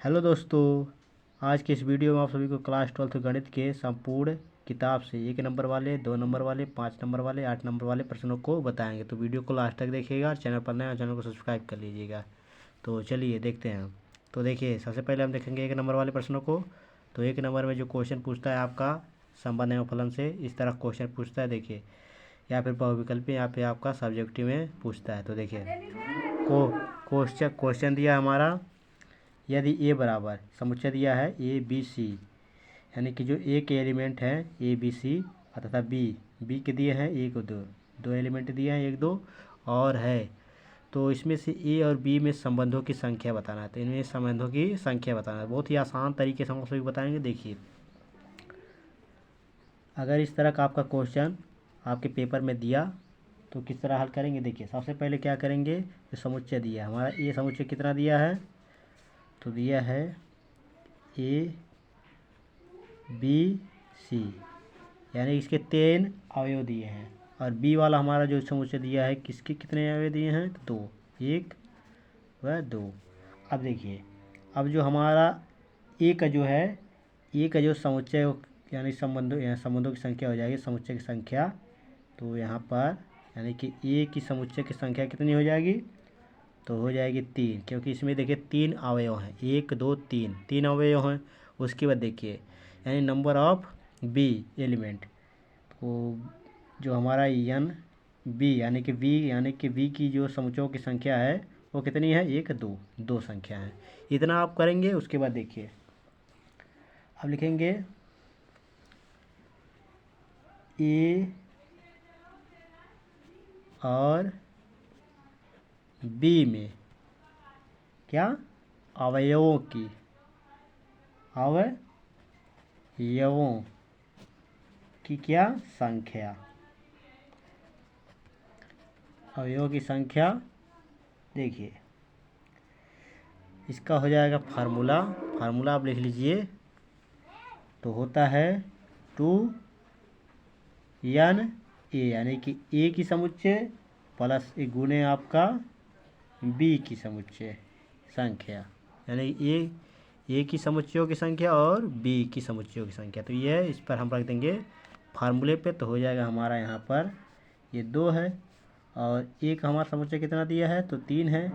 Hello दोस्तों, आज के इस वीडियो में आप सभी को क्लास 12th गणित के संपूर्ण किताब से 1 नंबर वाले, 2 नंबर वाले, 5 नंबर वाले, 8 नंबर वाले प्रश्नों को बताएंगे। तो वीडियो को लास्ट तक देखिएगा और चैनल पर नए हो चैनल को सब्सक्राइब कर लीजिएगा। तो चलिए देखते हैं। तो देखिए, सबसे पहले हम देखेंगे 1 नंबर वाले प्रश्नों को। तो 1 नंबर में जो क्वेश्चन पूछता है आपका संबंध एवं फलन से इस तरह क्वेश्चन पूछता है। देखिए, या फिर बहुविकल्पी या फिर आपका सब्जेक्टिव में पूछता है। तो देखिए, क्वेश्चन दिया हमारा, यदि ए बराबर समुच्चय दिया है ए बी सी, यानी कि जो ए के एलिमेंट हैं ए बी सी तथा बी के दिए हैं एक और दो एलिमेंट दिए हैं 1 2 और है। तो इसमें से ए और बी में संबंधों की संख्या बताना है। तो इनमें संबंधों की संख्या बताना है। बहुत ही आसान तरीके से हम सभी बताएंगे। देखिए, अगर इस तरह का आपका क्वेश्चन आपके पेपर में दिया तो किस तरह हल करेंगे। देखिए, सबसे पहले क्या करेंगे, जो समुच्चय दिया है हमारा ए समुच्चय कितना दिया है, तो दिया है ए बी सी, यानी इसके 3 अवयव दिए हैं। और बी वाला हमारा जो समुच्चय दिया है किसके कितने अवयव दिए हैं, 2, 1 व 2। अब देखिए, अब जो हमारा ए का जो है, ए का जो समुच्चय यानी संबंधों की संख्या हो जाएगी समुच्चय की संख्या। तो यहाँ पर यानी कि ए की समुच्चय की संख्या कितनी हो जाएगी, तो हो जाएगी 3, क्योंकि इसमें देखिए 3 अवयव हैं, 1 2 3 3 अवयव हैं। उसके बाद देखिए, यानी नंबर ऑफ बी एलिमेंट, तो जो हमारा एन बी यानी कि बी की जो समुच्चयों की संख्या है वो कितनी है, 1 2 2 संख्या है। इतना आप करेंगे। उसके बाद देखिए, अब लिखेंगे ए और बी में क्या, अवयवों की क्या संख्या, अवयवों की संख्या। देखिए, इसका हो जाएगा फार्मूला आप लिख लीजिए। तो होता है 2n ए, यानी कि ए की समुच्चय प्लस गुणे आपका बी की समुच्चय संख्या, यानी ए की समुच्चयों की संख्या और बी की समुच्चयों की संख्या। तो ये इस पर हम रख देंगे फार्मूले पे। तो हो जाएगा हमारा यहाँ पर ये 2 है और ए का हमारा समुच्चय कितना दिया है, तो 3 है।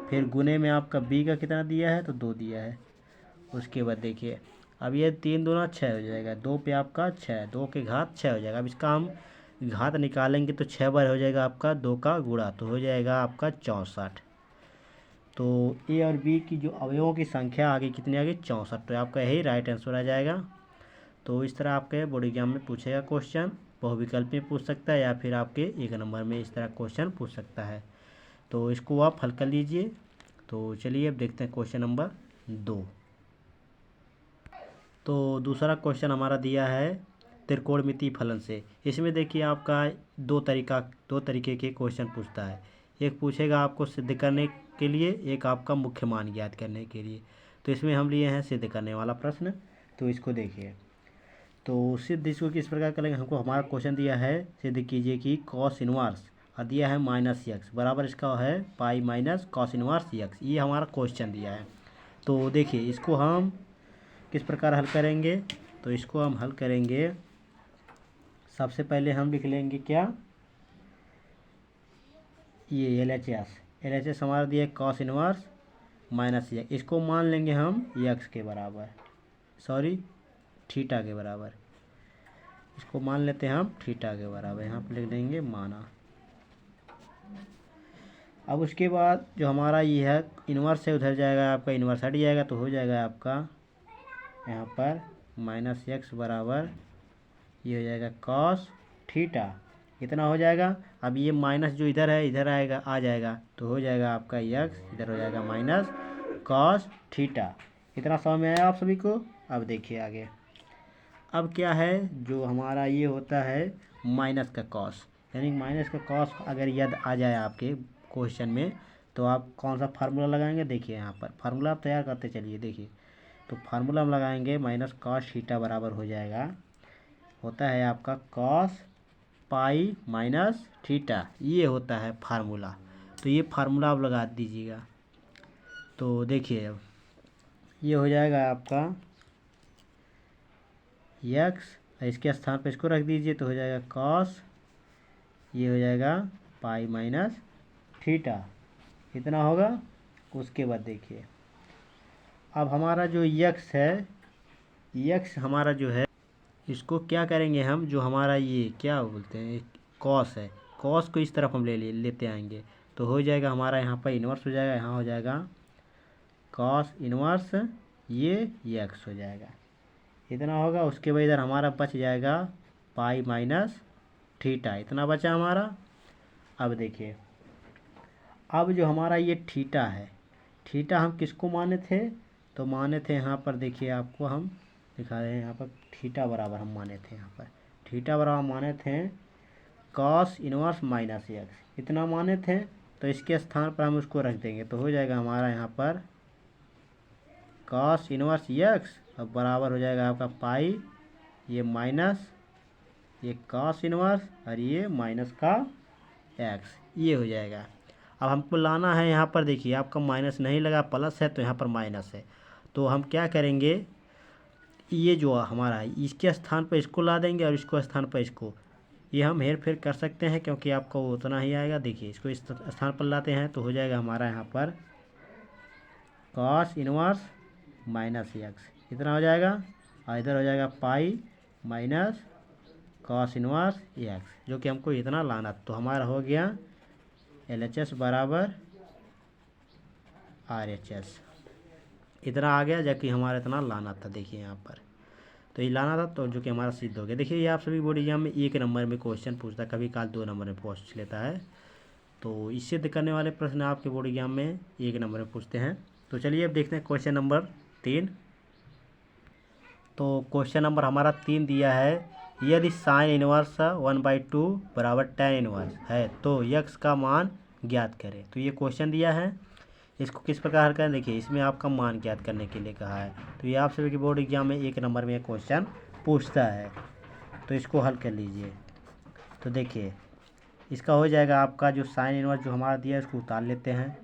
फिर गुने में आपका बी का कितना दिया है, तो 2 दिया है। उसके बाद देखिए, अब ये 3 दूना 6 हो जाएगा, 2 पे आपका 6, 2 के घात 6 हो जाएगा। अब इसका हम घात निकालेंगे तो 6 बार हो जाएगा आपका 2 का गुणा, तो हो जाएगा आपका 64। तो ए और बी की जो अवयवों की संख्या आगे कितनी आ गई, 64। तो आपका यही राइट आंसर आ जाएगा। तो इस तरह आपके बोर्ड एग्जाम में पूछेगा क्वेश्चन, बहुविकल्प में पूछ सकता है या फिर आपके 1 नंबर में इस तरह क्वेश्चन पूछ सकता है। तो इसको आप हल कर लीजिए। तो चलिए अब देखते हैं क्वेश्चन नंबर 2। तो दूसरा क्वेश्चन हमारा दिया है त्रिकोणमितीय फलन से। इसमें देखिए आपका दो तरीके के क्वेश्चन पूछता है। एक पूछेगा आपको सिद्ध करने के लिए, एक आपका मुख्य मान ज्ञात करने के लिए। तो इसमें हम लिए हैं सिद्ध करने वाला प्रश्न। तो इसको देखिए, तो सिद्ध इसको किस प्रकार करेंगे, हमको हमारा क्वेश्चन दिया है सिद्ध कीजिए कि कॉस इनवर्स और दिया है -x बराबर इसका है pi minus cos inverse x। ये हमारा क्वेश्चन दिया है। तो देखिए, इसको हम किस प्रकार हल करेंगे। तो इसको हम हल करेंगे, सबसे पहले हम लिख लेंगे क्या, ये एल एच एस हमारा दिया है कॉस इनवर्स माइनस एक्स। इसको मान लेंगे हम एक्स के बराबर, सॉरी थीटा के बराबर। इसको मान लेते हैं हम थीटा के बराबर, यहाँ पर लिख देंगे माना। अब उसके बाद जो हमारा ये है इनवर्स से उधर जाएगा, आपका इनवर्स हट जाएगा तो हो जाएगा आपका यहाँ पर -x बराबर ये हो जाएगा कॉस थीटा, इतना हो जाएगा। अब ये माइनस जो इधर है इधर आएगा, आ जाएगा तो हो जाएगा आपका x, इधर हो जाएगा माइनस कॉस थीटा। इतना समझ में आया आप सभी को। अब देखिए आगे, अब क्या है, जो हमारा ये होता है माइनस का कॉस, यानी माइनस का कॉस अगर यदि आ जाए आपके क्वेश्चन में तो आप कौन सा फार्मूला लगाएंगे। देखिए, यहाँ पर फार्मूला आप तैयार करते चलिए। देखिए, तो फार्मूला हम लगाएंगे माइनस कॉस थीटा बराबर हो जाएगा, होता है आपका कॉस पाई माइनस थीटा, ये होता है फार्मूला। तो ये फार्मूला आप लगा दीजिएगा। तो देखिए, ये हो जाएगा आपका यक्स, इसके स्थान पर इसको रख दीजिए तो हो जाएगा कॉस, ये हो जाएगा पाई माइनस थीटा, इतना होगा। उसके बाद देखिए अब हमारा जो यक्स है, यक्स हमारा जो है इसको क्या करेंगे हम, जो हमारा ये क्या बोलते हैं कॉस है, कॉस को इस तरफ हम लेते आएंगे तो हो जाएगा हमारा यहाँ पर इन्वर्स हो जाएगा, यहाँ हो जाएगा कॉस इन्वर्स ये यक्स हो जाएगा, इतना होगा। उसके बाद इधर हमारा बच जाएगा पाई माइनस थीटा, इतना बचा हमारा। अब देखिए अब जो हमारा ये थीटा है, थीटा हम किसको माने थे, तो माने थे यहाँ पर देखिए आपको हम दिखा रहे हैं, यहाँ पर थीटा बराबर हम माने थे, यहाँ पर थीटा बराबर माने थे कॉस इनवर्स माइनस एक्स, इतना माने थे। तो इसके स्थान पर हम उसको रख देंगे तो हो जाएगा हमारा यहाँ पर कॉस इनवर्स एक्स, अब बराबर हो जाएगा आपका पाई, ये माइनस ये कॉस इनवर्स और ये माइनस का एक्स, ये हो जाएगा। अब हमको लाना है यहाँ पर देखिए आपका माइनस नहीं लगा, प्लस है तो यहाँ पर माइनस है, तो हम क्या करेंगे, ये जो हमारा है इसके स्थान पर इसको ला देंगे और इसको स्थान पर इसको, ये हम हेर फेर कर सकते हैं क्योंकि आपको उतना ही आएगा। देखिए इसको इस स्थान पर लाते हैं तो हो जाएगा हमारा यहाँ पर कॉस इनवर्स माइनस एक्स, इतना हो जाएगा, और इधर हो जाएगा pi minus cos inverse x, जो कि हमको इतना लाना, तो हमारा हो गया LHS बराबर RHS, इतना आ गया, जबकि हमारा इतना लाना था। देखिए यहाँ पर तो ये लाना था तो जो कि हमारा सिद्ध हो गया। देखिए ये आप सभी बोर्ड एग्जाम में 1 नंबर में क्वेश्चन पूछता है, कभी काल 2 नंबर में पूछ लेता है, तो इस सिद्ध करने वाले प्रश्न आपके बोर्ड एग्जाम में 1 नंबर में पूछते हैं। तो चलिए अब देखते हैं क्वेश्चन नंबर 3। तो क्वेश्चन नंबर हमारा 3 दिया है, यदि साइन इनवर्स 1/2 बराबर tan इनवर्स है तो यक्स का मान ज्ञात करें। तो ये क्वेश्चन दिया है, इसको किस प्रकार हल करें, देखिए इसमें आपका मान ज्ञात करने के लिए कहा है। तो ये आप सभी के बोर्ड एग्जाम में 1 नंबर में क्वेश्चन पूछता है, तो इसको हल कर लीजिए। तो देखिए इसका हो जाएगा आपका जो साइन इनवर्स जो हमारा दिया है इसको उतार लेते हैं,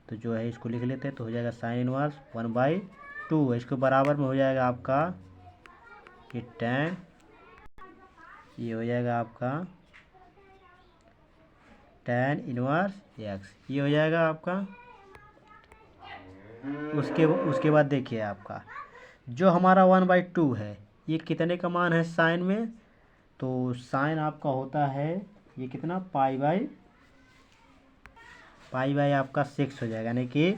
तो जो है इसको लिख लेते हैं, तो हो जाएगा साइन इनवर्स 1/2, इसको बराबर में हो जाएगा आपका ये tan, ये हो जाएगा आपका tan इनवर्स x, ये हो जाएगा आपका। उसके बाद देखिए आपका जो हमारा 1/2 है ये कितने का मान है साइन में, तो साइन आपका होता है ये कितना पाई बाई आपका 6 हो जाएगा, यानी कि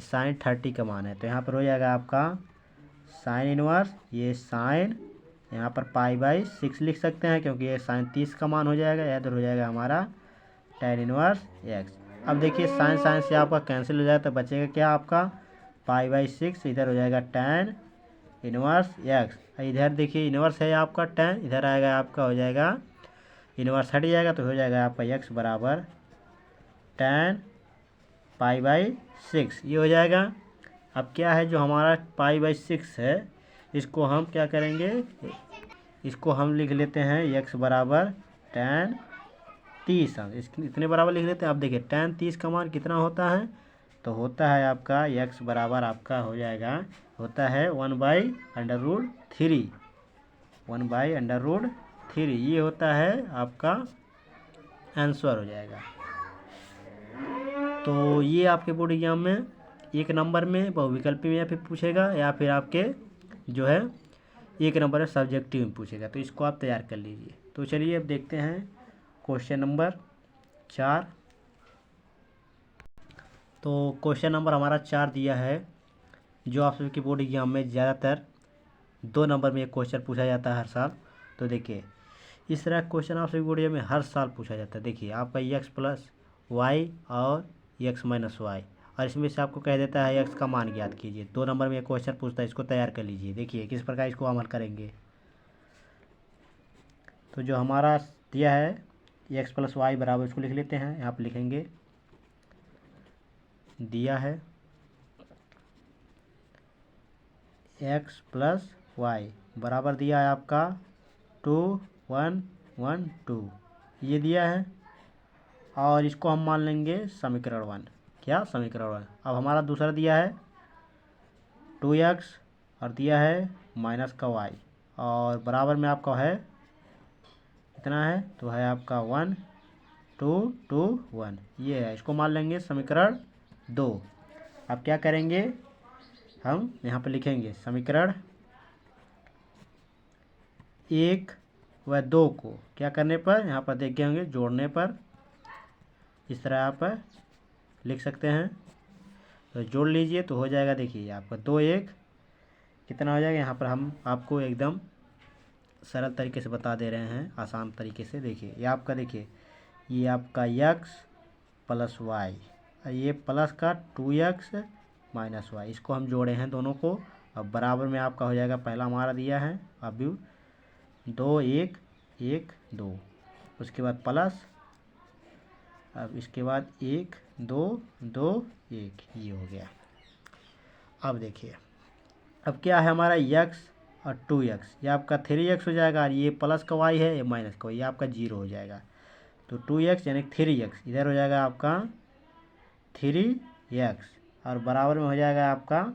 साइन 30 का मान है, तो यहाँ पर हो जाएगा आपका साइन इनवर्स ये साइन, यहाँ पर पाई/6 लिख सकते हैं क्योंकि ये साइन 30 का मान हो जाएगा, या इधर हो जाएगा हमारा tan इनवर्स एक्स। अब देखिए साइन साइन से आपका कैंसिल हो जाएगा तो बचेगा क्या आपका पाई/6, इधर हो जाएगा tan इनवर्स एक्स, इधर देखिए इनवर्स है आपका tan, इधर आएगा आपका हो जाएगा इनवर्स हट जाएगा तो हो जाएगा आपका x बराबर tan पाई/6, ये हो जाएगा। अब क्या है जो हमारा पाई/6 है इसको हम क्या करेंगे, इसको हम लिख लेते हैं x बराबर tan 30, इतने बराबर लिख लेते हैं। अब देखिए tan 30 का मान कितना होता है, तो होता है आपका x बराबर आपका हो जाएगा, होता है 1/√3, 1/√3, ये होता है आपका आंसर हो जाएगा। तो ये आपके बोर्ड एग्जाम में 1 नंबर में बहुविकल्पी में या फिर पूछेगा, या फिर आपके जो है 1 नंबर में सब्जेक्टिव में पूछेगा, तो इसको आप तैयार कर लीजिए। तो चलिए अब देखते हैं क्वेश्चन नंबर 4। तो क्वेश्चन नंबर हमारा 4 दिया है, जो आप सभी के बोर्ड एग्जाम में ज़्यादातर 2 नंबर में एक क्वेश्चन पूछा जाता है हर साल। तो देखिए इस तरह क्वेश्चन आप सभी बोर्ड एग्जाम में हर साल पूछा जाता है। देखिए आपका x+y और x-y, और इसमें से आपको कह देता है x का मान ज्ञात कीजिए। 2 नंबर में एक क्वेश्चन पूछता है, इसको तैयार कर लीजिए। देखिए किस प्रकार इसको अमल करेंगे। तो जो हमारा दिया है x+y बराबर, इसको लिख लेते हैं, यहाँ पर लिखेंगे दिया है x+y बराबर दिया है आपका 2 1 1 2, ये दिया है, और इसको हम मान लेंगे समीकरण 1, क्या समीकरण 1। अब हमारा दूसरा दिया है 2x और दिया है माइनस का y और बराबर में आपका है कितना है, तो है आपका 1 2 2 1, ये है। इसको मान लेंगे समीकरण 2। अब क्या करेंगे, हम यहाँ पर लिखेंगे समीकरण 1 व 2 को क्या करने पर, यहाँ पर देखे होंगे जोड़ने पर इस तरह आप लिख सकते हैं। तो जोड़ लीजिए तो हो जाएगा, देखिए आपका 2 1 कितना हो जाएगा। यहाँ पर हम आपको एकदम सरल तरीके से बता दे रहे हैं, आसान तरीके से। देखिए ये आपका, देखिए ये आपका x प्लस वाई और ये प्लस का 2x माइनस वाई, इसको हम जोड़े हैं दोनों को। अब बराबर में आपका हो जाएगा, पहला हमारा दिया है अभी 2 1 1 2, उसके बाद प्लस, अब इसके बाद 1 2 2 1, ये हो गया। अब देखिए अब क्या है हमारा x और 2x, ये आपका 3x हो जाएगा और ये प्लस का y है, ये माइनस का y, ये आपका 0 हो जाएगा। तो 2x यानी 3x इधर हो जाएगा आपका 3x और बराबर में हो जाएगा आपका,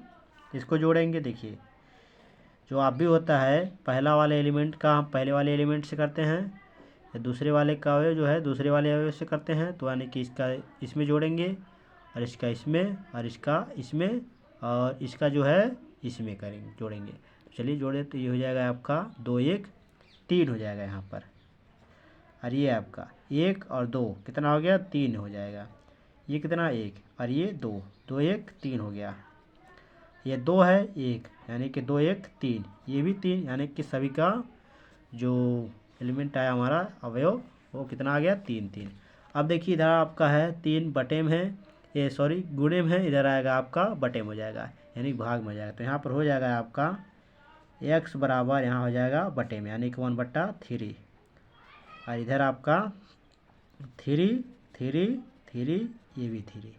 इसको जोड़ेंगे। देखिए जो आप भी होता है पहला वाले एलिमेंट का हम पहले वाले एलिमेंट से करते हैं, या दूसरे वाले का अवयव जो है दूसरे वाले अवयव से करते हैं, तो यानी कि इसका इसमें जोड़ेंगे और इसका इसमें और इसका इसमें और इसका जो है इसमें करेंगे, जोड़ेंगे। तो चलिए जोड़े, तो ये हो जाएगा आपका 2 1 3 हो जाएगा यहाँ पर, और ये आपका 1 और 2 कितना हो गया, 3 हो जाएगा। ये कितना 1 और ये 2, 2 1 3 हो गया। ये 2 है 1 यानी कि 2 1 3, ये भी 3 यानी कि सभी का जो एलिमेंट आया हमारा अवयव वो कितना आ गया, 3 3। अब देखिए इधर आपका है 3 बटे में है, ये सॉरी गुणे में है, इधर आएगा आपका बटे में हो जाएगा यानी भाग में हो जाएगा। तो यहाँ पर हो जाएगा आपका x बराबर यहाँ हो जाएगा बटे में यानी कि 1/3 और इधर आपका 3 3 3, ये भी 3।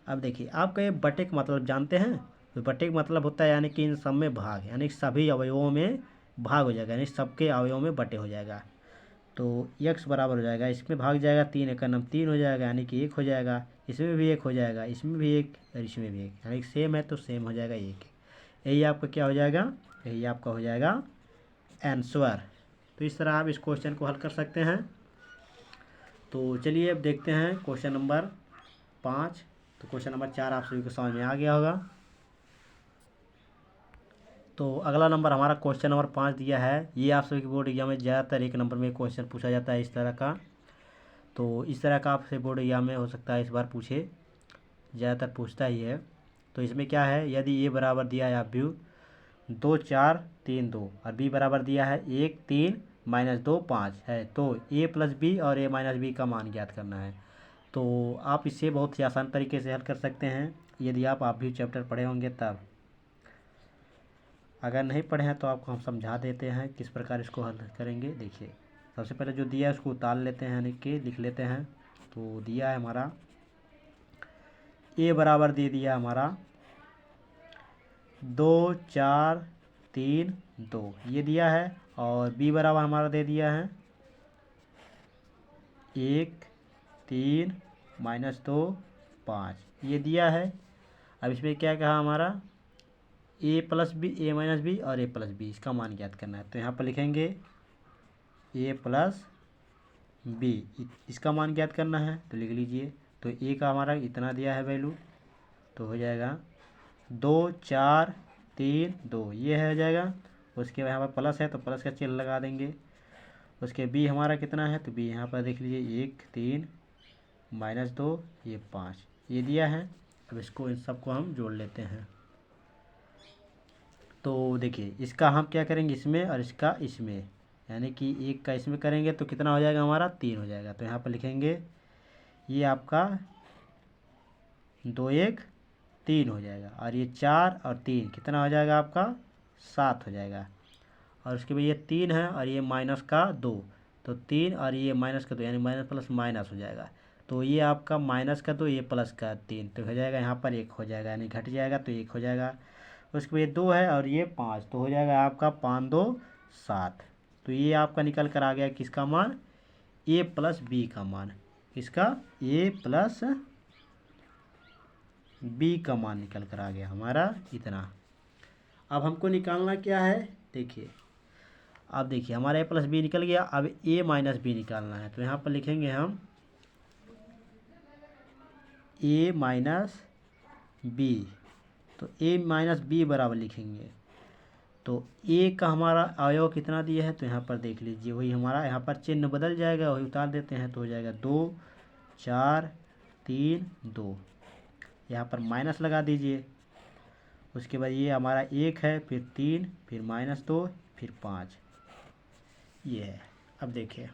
अब देखिए आपका ये बटे का मतलब जानते हैं, तो बटे का मतलब होता है यानी कि इन सब में भाग, यानी सभी अवयवों में भाग हो जाएगा, यानी सबके अवयवों में बटे हो जाएगा। तो x बराबर हो जाएगा, इसमें भाग जाएगा 3 1 नम 3 हो जाएगा यानी कि 1 हो जाएगा, इसमें भी 1 हो जाएगा, इसमें भी 1 और इसमें भी 1, यानी सेम है तो सेम हो जाएगा 1। यही आपका क्या हो जाएगा, यही आपका हो जाएगा आंसर। तो इस तरह आप इस क्वेश्चन को हल कर सकते हैं। तो चलिए अब देखते हैं क्वेश्चन नंबर 5। तो क्वेश्चन नंबर 4 आप सभी को समझ में आ गया होगा। तो अगला नंबर हमारा क्वेश्चन नंबर 5 दिया है। ये आप सभी के बोर्ड एग्जाम में ज़्यादातर 1 नंबर में क्वेश्चन पूछा जाता है इस तरह का। तो इस तरह का आपसे बोर्ड एग्जाम में हो सकता है इस बार पूछे, ज़्यादातर पूछता ही है। तो इसमें क्या है, यदि ए बराबर दिया है आप भी 2 4 3 2 और बी बराबर दिया है 1 3 -2 5 है, तो ए प्लस बी और ए माइनस बी का मान ज्ञात करना है। तो आप इसे बहुत ही आसान तरीके से हल कर सकते हैं यदि आप भी चैप्टर पढ़े होंगे तब। अगर नहीं पढ़े हैं तो आपको हम समझा देते हैं किस प्रकार इसको हल करेंगे। देखिए सबसे पहले जो दिया है उसको उतार लेते हैं यानी कि लिख लेते हैं। तो दिया है हमारा ए बराबर दे दिया हमारा 2 4 3 2 ये दिया है, और बी बराबर हमारा दे दिया है 1 3 -2 5 ये दिया है। अब इसमें क्या कहा हमारा ए प्लस बी ए माइनस बी और ए प्लस बी, इसका मान ज्ञात करना है। तो यहाँ पर लिखेंगे ए प्लस बी, इसका मान ज्ञात करना है, तो लिख लीजिए। तो ए का हमारा इतना दिया है वैल्यू, तो हो जाएगा 2 4 3 2 ये है हो जाएगा। उसके बाद यहाँ पर प्लस है तो प्लस का चिन्ह लगा देंगे। उसके बी हमारा कितना है, तो बी यहाँ पर देख लीजिए 1 3 -2 ये 5 ये दिया है। अब इसको इन सबको हम जोड़ लेते हैं। तो देखिए इसका हम क्या करेंगे इसमें और इसका इसमें, यानी कि 1 का इसमें करेंगे तो कितना हो जाएगा हमारा 3 हो जाएगा। तो यहाँ पर लिखेंगे ये आपका 2 1 3 हो जाएगा, और ये 4 और 3 कितना हो जाएगा आपका 7 हो जाएगा। और उसके बाद ये 3 है और ये माइनस का 2, तो 3 और ये माइनस का 2 यानी माइनस प्लस माइनस हो जाएगा। तो ये आपका माइनस का 2 ये प्लस का 3, तो हो जाएगा यहाँ पर 1 हो जाएगा, यानी घट जाएगा तो 1 हो जाएगा। उसके बाद 2 है और ये 5, तो हो जाएगा आपका 5 2 7। तो ये आपका निकल कर आ गया किसका मान, ए प्लस बी का मान, इसका ए प्लस बी का मान निकल कर आ गया हमारा इतना। अब हमको निकालना क्या है, देखिए अब देखिए हमारा ए प्लस बी निकल गया, अब ए माइनस बी निकालना है। तो यहाँ पर लिखेंगे हम ए माइनस बी, तो ए माइनस बी बराबर लिखेंगे। तो ए का हमारा अवयव कितना दिया है, तो यहाँ पर देख लीजिए वही हमारा यहाँ पर चिन्ह बदल जाएगा, वही उतार देते हैं तो हो जाएगा 2 4 3 2, यहाँ पर माइनस लगा दीजिए। उसके बाद ये हमारा 1 है, फिर 3, फिर -2, फिर 5, ये है। अब देखिए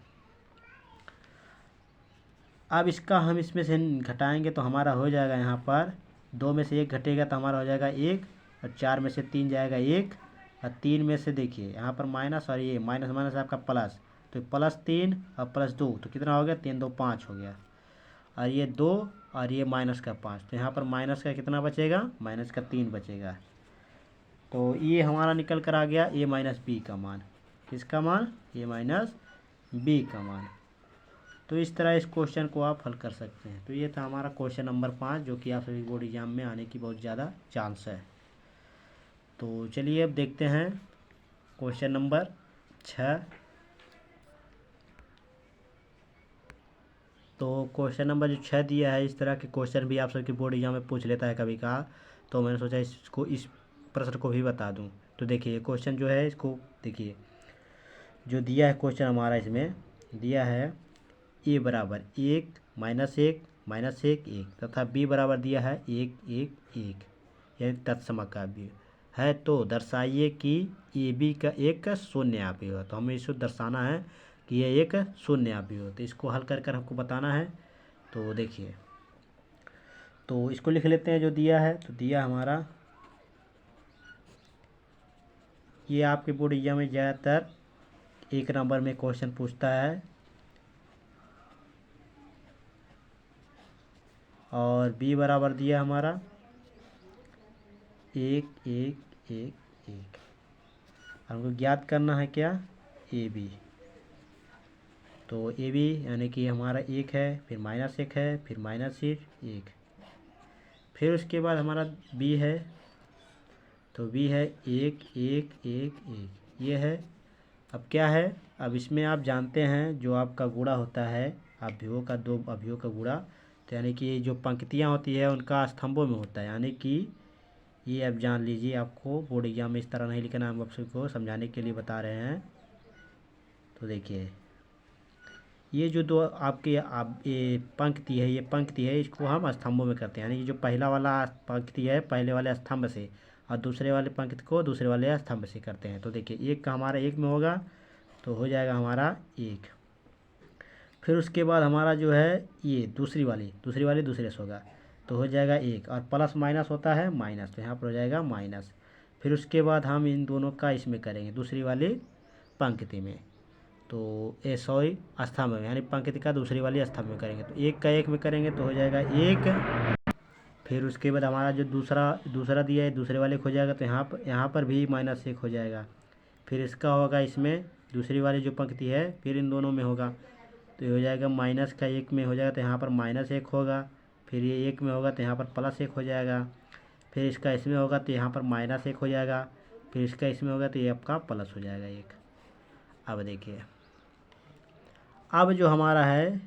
अब इसका हम इसमें से घटाएंगे तो हमारा हो जाएगा, यहाँ पर 2 में से 1 घटेगा तो हमारा हो जाएगा 1, और 4 में से 3 जाएगा 1, और 3 में से देखिए यहाँ पर माइनस, और ये माइनस माइनस आपका प्लस, तो +3 और +2 तो कितना हो गया, 3 2 5 हो गया, और ये 2 और ये -5, तो यहाँ पर माइनस का कितना बचेगा, माइनस का 3 बचेगा। तो ये हमारा निकल कर आ गया ए माइनस बी का मान, किसका मान, ए माइनस बी का मान। तो इस तरह इस क्वेश्चन को आप हल कर सकते हैं। तो ये था हमारा क्वेश्चन नंबर 5, जो कि आप सभी बोर्ड एग्जाम में आने की बहुत ज़्यादा चांस है। तो चलिए अब देखते हैं क्वेश्चन नंबर 6। तो क्वेश्चन नंबर जो 6 दिया है, इस तरह के क्वेश्चन भी आप सबके बोर्ड एग्जाम में पूछ लेता है कभी कभार, तो मैंने सोचा इसको इस प्रश्न को भी बता दूं। तो देखिए क्वेश्चन जो है, इसको देखिए जो दिया है क्वेश्चन हमारा, इसमें दिया है ए बराबर 1 -1 -1 1 तथा बी बराबर दिया है 1 1 1, यानी तत्समकाव्य है। तो दर्शाइए कि ए बी का एक शून्य अवयव है। तो हमें इसको दर्शाना है कि यह एक शून्य अवयव है, तो इसको हल कर हमको बताना है। तो देखिए, तो इसको लिख लेते हैं जो दिया है। तो दिया हमारा, ये आपके बोर्ड एग्जाम में ज़्यादातर 1 नंबर में क्वेश्चन पूछता है, और बी बराबर दिया हमारा 1 1 1 1। हमको ज्ञात करना है क्या, ए बी। तो ए बी यानी कि हमारा 1 है, फिर -1 है, फिर -1, फिर उसके बाद हमारा बी है। तो बी है 1 1 1 1, ये है। अब क्या है, अब इसमें आप जानते हैं जो आपका गुणा होता है अवयवों का, 2 अवयवों का गुणा, तो यानी कि जो पंक्तियाँ होती है उनका स्तंभों में होता है, यानी कि ये अब जान लीजिए। आपको बोर्ड एग्जाम में इस तरह नहीं लिखना, हम आप सबको समझाने के लिए बता रहे हैं। तो देखिए ये जो 2 आपके ये पंक्ति है, ये पंक्ति है, इसको हम स्तंभों में करते हैं, यानी कि जो पहला वाला पंक्ति है पहले वाले स्तंभ से, और दूसरे वाले पंक्ति को दूसरे वाले स्तंभ से करते हैं। तो देखिए 1 का हमारा 1 में होगा, तो हो जाएगा हमारा 1। फिर उसके बाद हमारा जो है ये दूसरी वाली दूसरे से होगा, तो हो जाएगा 1, और प्लस माइनस होता है माइनस, तो यहाँ पर हो जाएगा माइनस। फिर उसके बाद हम इन दोनों का इसमें करेंगे दूसरी वाली पंक्ति में, तो सॉरी स्तंभ में, यानी पंक्ति का दूसरी वाली स्तंभ में करेंगे। तो 1 का 1 में करेंगे तो हो जाएगा 1। फिर उसके बाद हमारा जो दूसरा दिया है दूसरे वाले को हो जाएगा, तो यहाँ पर भी -1 हो जाएगा। फिर इसका होगा इसमें दूसरी वाली जो पंक्ति है, फिर इन दोनों में होगा, तो ये हो जाएगा माइनस का 1 में हो जाएगा, तो यहाँ पर -1 होगा। फिर ये 1 में होगा तो यहाँ पर +1 हो जाएगा। फिर इसका इसमें होगा तो यहाँ पर -1 हो जाएगा। फिर इसका इसमें होगा तो ये आपका प्लस हो जाएगा 1। अब देखिए, अब जो हमारा है,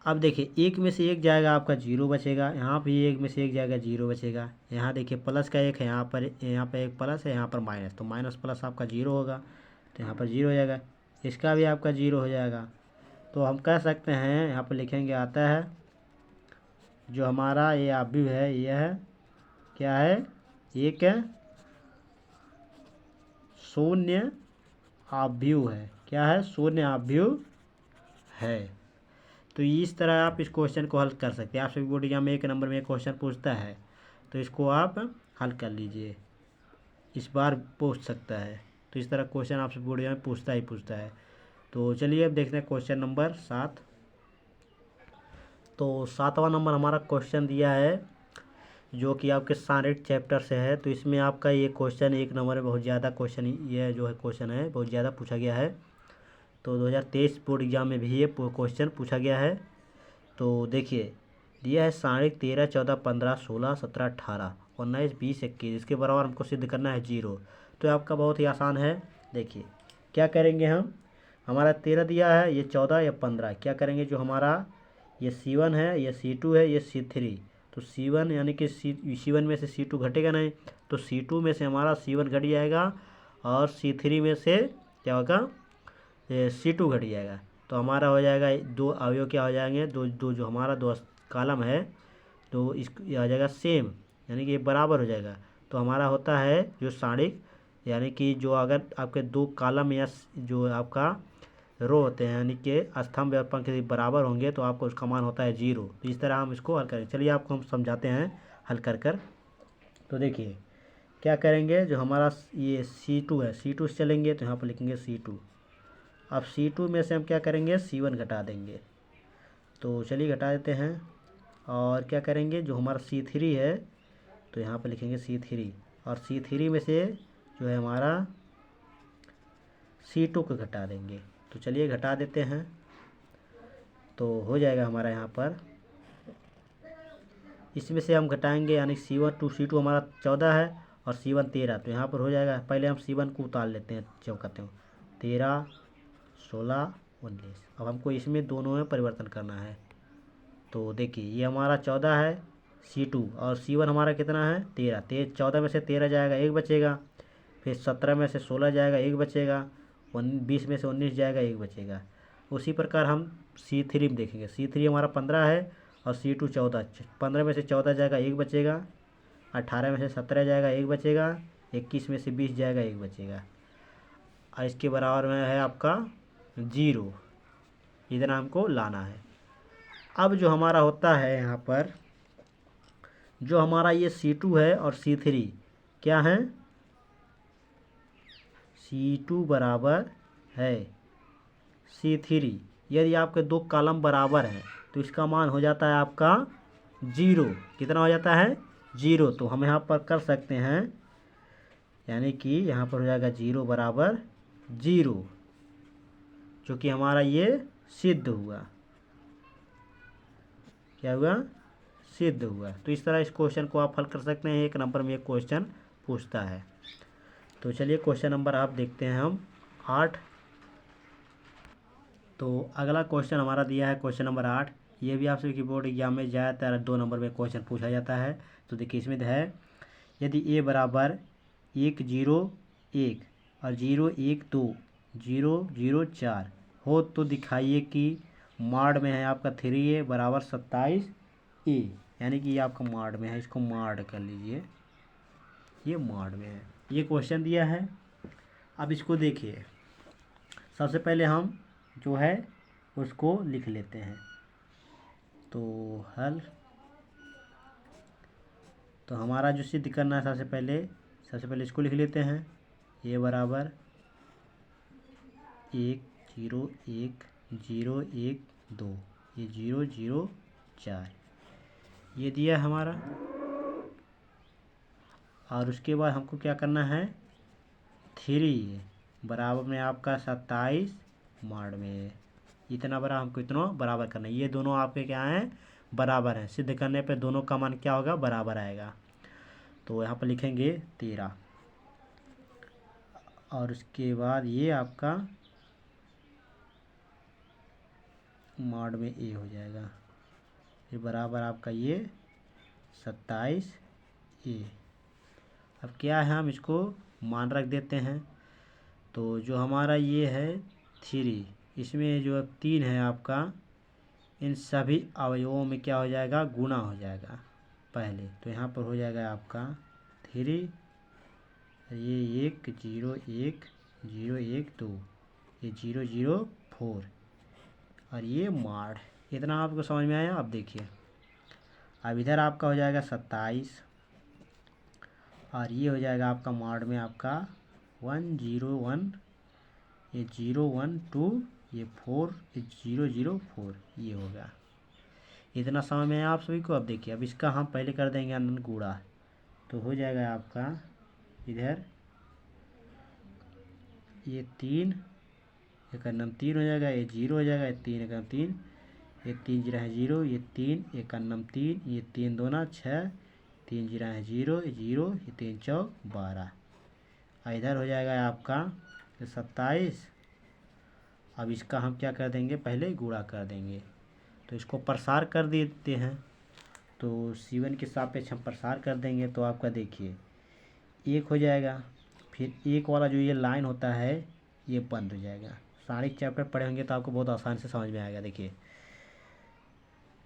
अब देखिए 1 में से 1 जाएगा आपका 0 बचेगा, यहाँ भी 1 में से 1 जाएगा 0 बचेगा। यहाँ देखिए प्लस का 1 है, यहाँ पर एक प्लस है, यहाँ पर माइनस, तो माइनस प्लस आपका 0 होगा, तो यहाँ पर 0 हो जाएगा। इसका भी आपका 0 हो जाएगा। तो हम कह सकते हैं, यहाँ पर लिखेंगे आता है जो हमारा ये अवयव है, यह है क्या है, एक शून्य अवयव है। क्या है, शून्य अवयव है। तो इस तरह आप इस क्वेश्चन को हल कर सकते हैं। आप सभी बोर्ड एग्जाम में 1 नंबर में क्वेश्चन पूछता है, तो इसको आप हल कर लीजिए, इस बार पूछ सकता है। तो इस तरह क्वेश्चन आप सभी बोर्ड एग्जाम में पूछता है। तो चलिए अब देखते हैं क्वेश्चन नंबर 7। तो 7वां नंबर हमारा क्वेश्चन दिया है, जो कि आपके साइंस चैप्टर से है। तो इसमें आपका ये क्वेश्चन 1 नंबर में बहुत ज़्यादा क्वेश्चन, ये जो है क्वेश्चन है बहुत ज़्यादा पूछा गया है। तो 2023 बोर्ड एग्जाम में भी ये क्वेश्चन पूछा गया है। तो देखिए दिया है 13.5, 14, 15, 16, 17, 18, 19, 20, 21, इसके बराबर हमको सिद्ध करना है 0। तो आपका बहुत ही आसान है। देखिए क्या करेंगे हम, हमारा 13 दिया है, ये 14 या 15, क्या करेंगे, जो हमारा ये C1 है, ये C2 है, ये C3, तो C1 यानी कि C1 में से C2 घटेगा नहीं, तो C2 में से हमारा C1 घट जाएगा और C3 में से क्या होगा, C2 घट जाएगा। तो हमारा हो जाएगा दो अवयव क्या हो जाएंगे, दो दो जो हमारा दो कॉलम है तो इस ये आ जाएगा सेम, यानी कि ये बराबर हो जाएगा। तो हमारा होता है जो सारणिक, यानी कि जो अगर आपके दो कॉलम या जो आपका रो होते हैं यानी कि स्तंभ या पंक्ति बराबर होंगे तो आपको उसका मान होता है 0। तो इस तरह हम इसको हल करेंगे। चलिए आपको हम समझाते हैं हल कर कर। तो देखिए क्या करेंगे, जो हमारा ये C2 है, C2 से चलेंगे तो यहाँ पर लिखेंगे C2। अब C2 में से हम क्या करेंगे, C1 घटा देंगे। तो चलिए घटा देते हैं। और क्या करेंगे, जो हमारा C3 है तो यहाँ पर लिखेंगे C3, और C3 में से जो है हमारा C2 को घटा देंगे। तो चलिए घटा देते हैं। तो हो जाएगा हमारा यहाँ पर, इसमें से हम घटाएंगे यानी C2 हमारा 14 है और C1 13, तो यहाँ पर हो जाएगा, पहले हम C1 को उतार लेते हैं चौकते हैं, 13, 16, 19। अब हमको इसमें दोनों में परिवर्तन करना है। तो देखिए ये हमारा 14 है C2 और C1 हमारा कितना है 13, 14 में से 13 जाएगा, एक बचेगा, फिर 17 में से 16 जाएगा, एक बचेगा, 20 में से 19 जाएगा, एक बचेगा। उसी प्रकार हम C3 में देखेंगे, C3 हमारा 15 है और C2 14, 15 में से 14 जाएगा, एक बचेगा, 18 में से 17 जाएगा, एक बचेगा, 21 में से 20 जाएगा, एक बचेगा, और इसके बराबर में है आपका 0। इतना हमको लाना है। अब जो हमारा होता है यहाँ पर, जो हमारा ये C2 है और C3 क्या है, C2 बराबर है C3। यदि आपके दो कॉलम बराबर हैं तो इसका मान हो जाता है आपका 0। कितना हो जाता है 0। तो हम यहाँ पर कर सकते हैं, यानी कि यहाँ पर हो जाएगा 0 बराबर 0, जो कि हमारा ये सिद्ध हुआ। क्या हुआ, सिद्ध हुआ। तो इस तरह इस क्वेश्चन को आप हल कर सकते हैं। 1 नंबर में एक क्वेश्चन पूछता है। तो चलिए क्वेश्चन नंबर आप देखते हैं हम 8। तो अगला क्वेश्चन हमारा दिया है क्वेश्चन नंबर 8। ये भी आपसे की बोर्ड एग्जाम में ज़्यादातर 2 नंबर में क्वेश्चन पूछा जाता है। तो देखिए इसमें है, यदि a बराबर 1, 0, 1 और 0, 1, 2, 0, 0, 4 हो तो दिखाइए कि मॉड में है आपका 3a बराबर 27a, यानी कि ये आपका मॉड में है। इसको मॉड कर लीजिए, ये मॉड में है। ये क्वेश्चन दिया है। अब इसको देखिए, सबसे पहले हम जो है उसको लिख लेते हैं। तो हल, तो हमारा जो सिद्ध करना है सबसे पहले इसको लिख लेते हैं। a बराबर 1, 0, 1, 0, 1, 2, ये 0, 0, 4 ये दिया हमारा। और उसके बाद हमको क्या करना है, 3 बराबर में आपका 27 मॉड में, इतना बड़ा हमको इतना बराबर करना है। ये दोनों आपके क्या हैं, बराबर हैं। सिद्ध करने पे दोनों का मान क्या होगा, बराबर आएगा। तो यहाँ पर लिखेंगे 13 और उसके बाद ये आपका मॉड में a हो जाएगा, फिर बराबर आपका ये 27a। अब क्या है, हम इसको मान रख देते हैं। तो जो हमारा ये है 3, इसमें जो 3 है आपका, इन सभी अवयवों में क्या हो जाएगा, गुणा हो जाएगा पहले। तो यहाँ पर हो जाएगा आपका 3, ये 1, 0, 1, 0, 1, 2, ये 0, 0, 4 और ये मॉड। इतना आपको समझ में आया। अब देखिए, अब इधर आपका हो जाएगा 27 और ये हो जाएगा आपका मॉड में आपका 1, 0, 1, ये 0, 1, 2, ये 4, ये 0, 0, 4 ये होगा। इतना समझ में आया आप सभी को। अब देखिए, अब इसका हम पहले कर देंगे अनंत गुणा। तो हो जाएगा आपका इधर ये 3 एक नम 3 हो जाएगा, ये 0 हो जाएगा, ये 3 एक नम 3, ये 3 जीरो है 0, ये 3, एक अन्नम 3, ये 3 दूना 6, 3 जीरो है 0, ये 0, ये 3 चौक 12। इधर हो जाएगा आपका 27। अब इसका हम क्या कर देंगे, पहले गुणा कर देंगे। तो इसको प्रसार कर देते हैं, तो C1 के सापेक्ष हम प्रसार कर देंगे। तो आपका देखिए 1 हो जाएगा, फिर 1 वाला जो ये लाइन होता है ये बंद हो जाएगा। सारे चैप्टर पढ़े होंगे तो आपको बहुत आसानी से समझ में आएगा। देखिए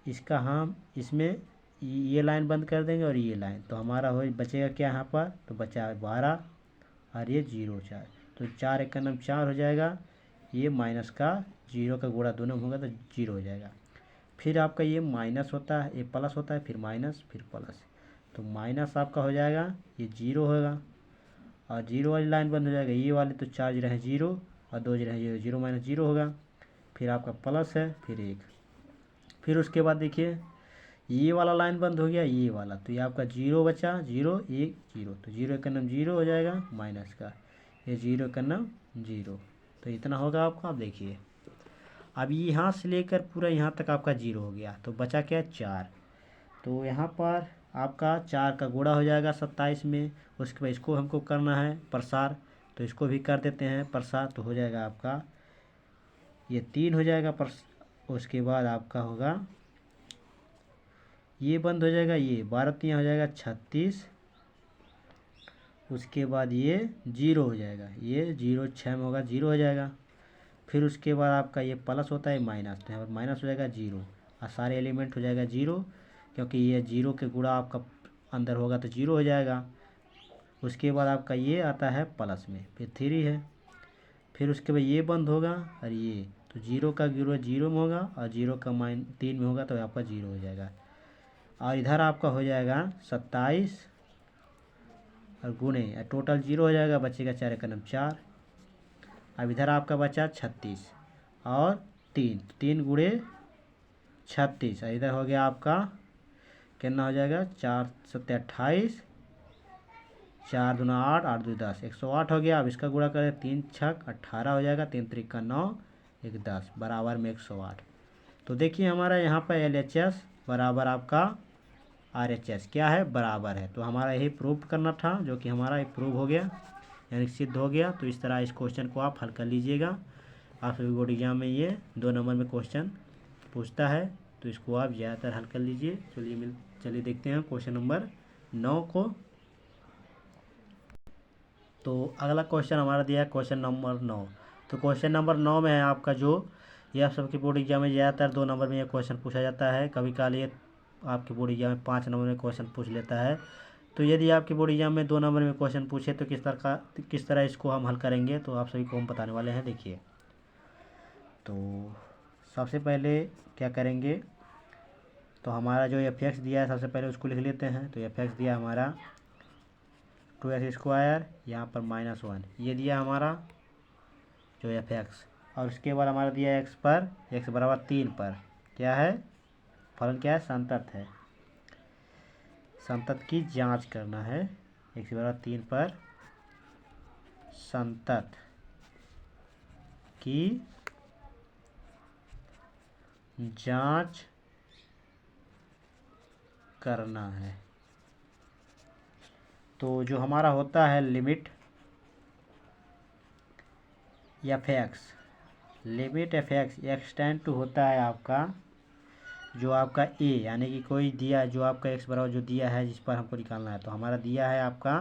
इसका हम इसमें ये लाइन बंद कर देंगे और ये लाइन, तो हमारा हो बचेगा क्या यहाँ पर, तो बचा 12 और ये 0 4, तो 4 एक नम 4 हो जाएगा। ये माइनस का 0 का गुणा दोनों में होगा तो 0 हो जाएगा। फिर आपका ये माइनस होता है, ये प्लस होता है, फिर माइनस फिर प्लस, तो माइनस आपका हो जाएगा, ये 0 होगा और 0 वाली लाइन बंद हो जाएगा। ये वाले तो 4 जीरो है 0 और 2 जीरो है 0, 0 माइनस 0 होगा। फिर आपका प्लस है, फिर 1। फिर उसके बाद देखिए ये वाला लाइन बंद हो गया, ये वाला, तो ये आपका 0 बचा, 0 1 0, तो 0 का नाम 0 हो जाएगा माइनस का, ये 0 का नाम 0, तो इतना होगा आपका। आप देखिए अब यहाँ से लेकर पूरा यहाँ तक आपका 0 हो गया, तो बचा क्या 4, तो यहाँ पर आपका 4 का गुणा हो जाएगा 27 में। उसके बाद इसको हमको करना है प्रसार, तो इसको भी कर देते हैं प्रसार, तो हो जाएगा आपका ये 3 हो जाएगा उसके बाद आपका होगा ये बंद हो जाएगा, ये 12 3 हो जाएगा 36। उसके बाद ये 0 हो जाएगा, ये 0 6 में होगा 0 हो जाएगा। फिर उसके बाद आपका ये प्लस होता है माइनस, तो यहाँ पर माइनस हो जाएगा 0 और सारे एलिमेंट हो जाएगा 0, क्योंकि ये 0 के गुणा आपका अंदर होगा तो 0 हो जाएगा। उसके बाद आपका ये आता है प्लस में, फिर 3 है। फिर उसके बाद ये बंद होगा और ये, तो 0 का गुणा 0 में होगा और 0 का 3 में होगा, तो आपका 0 हो जाएगा। और इधर आपका हो जाएगा 27 और गुणे टोटल 0 हो जाएगा, बचेगा 4 का नाम 4। अब इधर आपका बचा 36 और 3 गुणे 36, इधर हो गया आपका कितना हो जाएगा 4 7 28, 4 दूना 8 8 2 10, 108 हो गया। अब इसका गुणा करें 3 6 18 हो जाएगा, 3 3 9 1 10 बराबर में 108। तो देखिए हमारा यहाँ पर LHS बराबर आपका RHS क्या है, बराबर है। तो हमारा यही प्रूव करना था, जो कि हमारा एक प्रूव हो गया, यानी सिद्ध हो गया। तो इस तरह इस क्वेश्चन को आप हल कर लीजिएगा। आप सभी बोर्ड एग्जाम में ये 2 नंबर में क्वेश्चन पूछता है, तो इसको आप ज़्यादातर हल कर लीजिए। चलिए देखते हैं क्वेश्चन नंबर 9 को। तो अगला क्वेश्चन हमारा दिया है क्वेश्चन नंबर 9। तो क्वेश्चन नंबर 9 में है आपका जो ये आप सबके बोर्ड एग्जाम में ज़्यादातर 2 नंबर में ये क्वेश्चन पूछा जाता है, कभी काल ये आपके बोर्ड एग्जाम में 5 नंबर में क्वेश्चन पूछ लेता है। तो यदि आपके बोर्ड एग्जाम में 2 नंबर में क्वेश्चन पूछे तो किस तरह इसको हम हल करेंगे, तो आप सभी को हम बताने वाले हैं। देखिए तो सबसे पहले क्या करेंगे, तो हमारा जो fx दिया है सबसे पहले उसको लिख लेते हैं। तो fx दिया हमारा 2x², यहाँ पर -1 ये दिया हमारा जो fx, और उसके बाद हमारा दिया x पर x बराबर 3 पर क्या है, फलन क्या है, संतत है। संतत की जांच करना है, x बराबर 3 पर संतत की जांच करना है। तो जो हमारा होता है limit fx x tend to होता है आपका जो आपका a, यानी कि कोई दिया जो आपका x बराबर जो दिया है जिस पर हमको निकालना है, तो हमारा दिया है आपका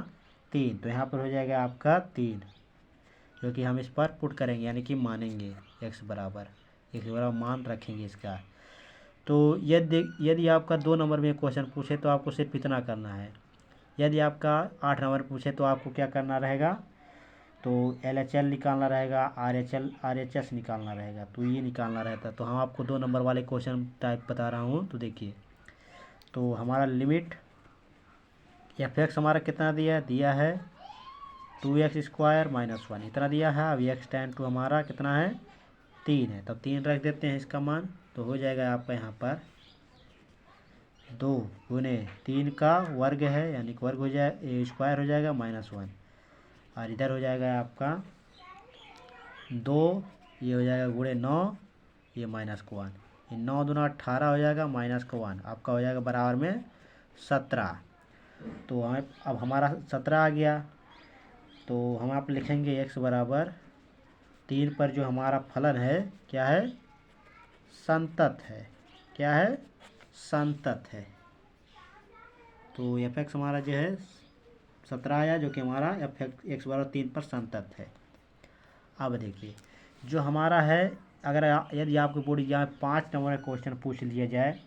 3, तो यहाँ पर हो जाएगा आपका 3, जो कि हम इस पर पुट करेंगे, यानी कि मानेंगे x बराबर मान रखेंगे इसका। तो यदि आपका 2 नंबर में क्वेश्चन पूछे तो आपको सिर्फ इतना करना है। यदि आपका 8 नंबर पूछे तो आपको क्या करना रहेगा, तो LHL निकालना रहेगा, RHS निकालना रहेगा, तो ये निकालना रहता है। तो हम आपको 2 नंबर वाले क्वेश्चन टाइप बता रहा हूँ। तो देखिए तो हमारा लिमिट fx हमारा कितना दिया है 2x² -1 इतना दिया है। अब x टेंड टू हमारा कितना है 3 है, तब 3 रख देते हैं इसका मान, तो हो जाएगा आपका यहाँ पर 2 गुने 3 का वर्ग है, यानी कि वर्ग हो जाए स्क्वायर हो जाएगा -1, और इधर हो जाएगा आपका 2, ये हो जाएगा गुणे 9, ये -1, 9 दूना 18 हो जाएगा, माइनस का 1 आपका हो जाएगा बराबर में 17। तो हमें अब हमारा 17 आ गया, तो हम आप लिखेंगे x बराबर 3 पर जो हमारा फलन है क्या है, संतत है। क्या है, संतत है। तो एफ एक्स हमारा जो है 17 आया, जो कि हमारा एफ एक्स बराबर 3 पर संतत है। अब देखिए जो हमारा है, अगर यदि आपके बोर्ड एग्जाम में 5 नंबर का क्वेश्चन पूछ लिया जाए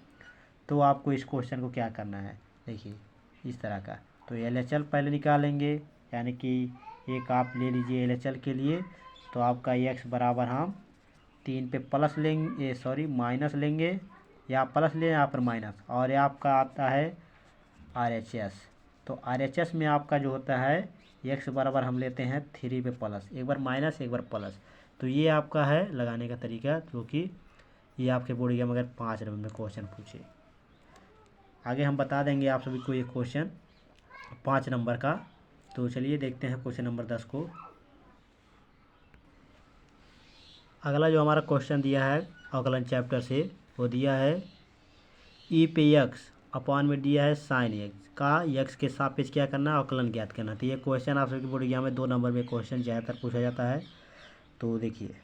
तो आपको इस क्वेश्चन को क्या करना है, देखिए इस तरह का। तो LHL पहले निकालेंगे, यानी कि एक आप ले लीजिए LHL के लिए, तो आपका x बराबर हम 3 पे प्लस लेंगे, सॉरी माइनस लेंगे, या प्लस लें या फिर माइनस, और ये आपका आता है RHS। तो RHS में आपका जो होता है x बराबर हम लेते हैं 3 पे प्लस, एक बार माइनस एक बार प्लस। तो ये आपका है लगाने का तरीका, जो कि ये आपके बोर्ड एग्जाम अगर 5 नंबर में क्वेश्चन पूछे। आगे हम बता देंगे आप सभी को ये क्वेश्चन 5 नंबर का। तो चलिए देखते हैं क्वेश्चन नंबर 10 को। अगला जो हमारा क्वेश्चन दिया है अवकलन चैप्टर से, वो दिया है ई पे एक्स अपॉन में दिया है साइन एक्स का एक्स के सापेक्ष क्या करना है, अवकलन ज्ञात करना। तो ये क्वेश्चन आप सभी बोर्ड एग्जाम में 2 नंबर में क्वेश्चन ज़्यादातर पूछा जाता है। तो देखिए,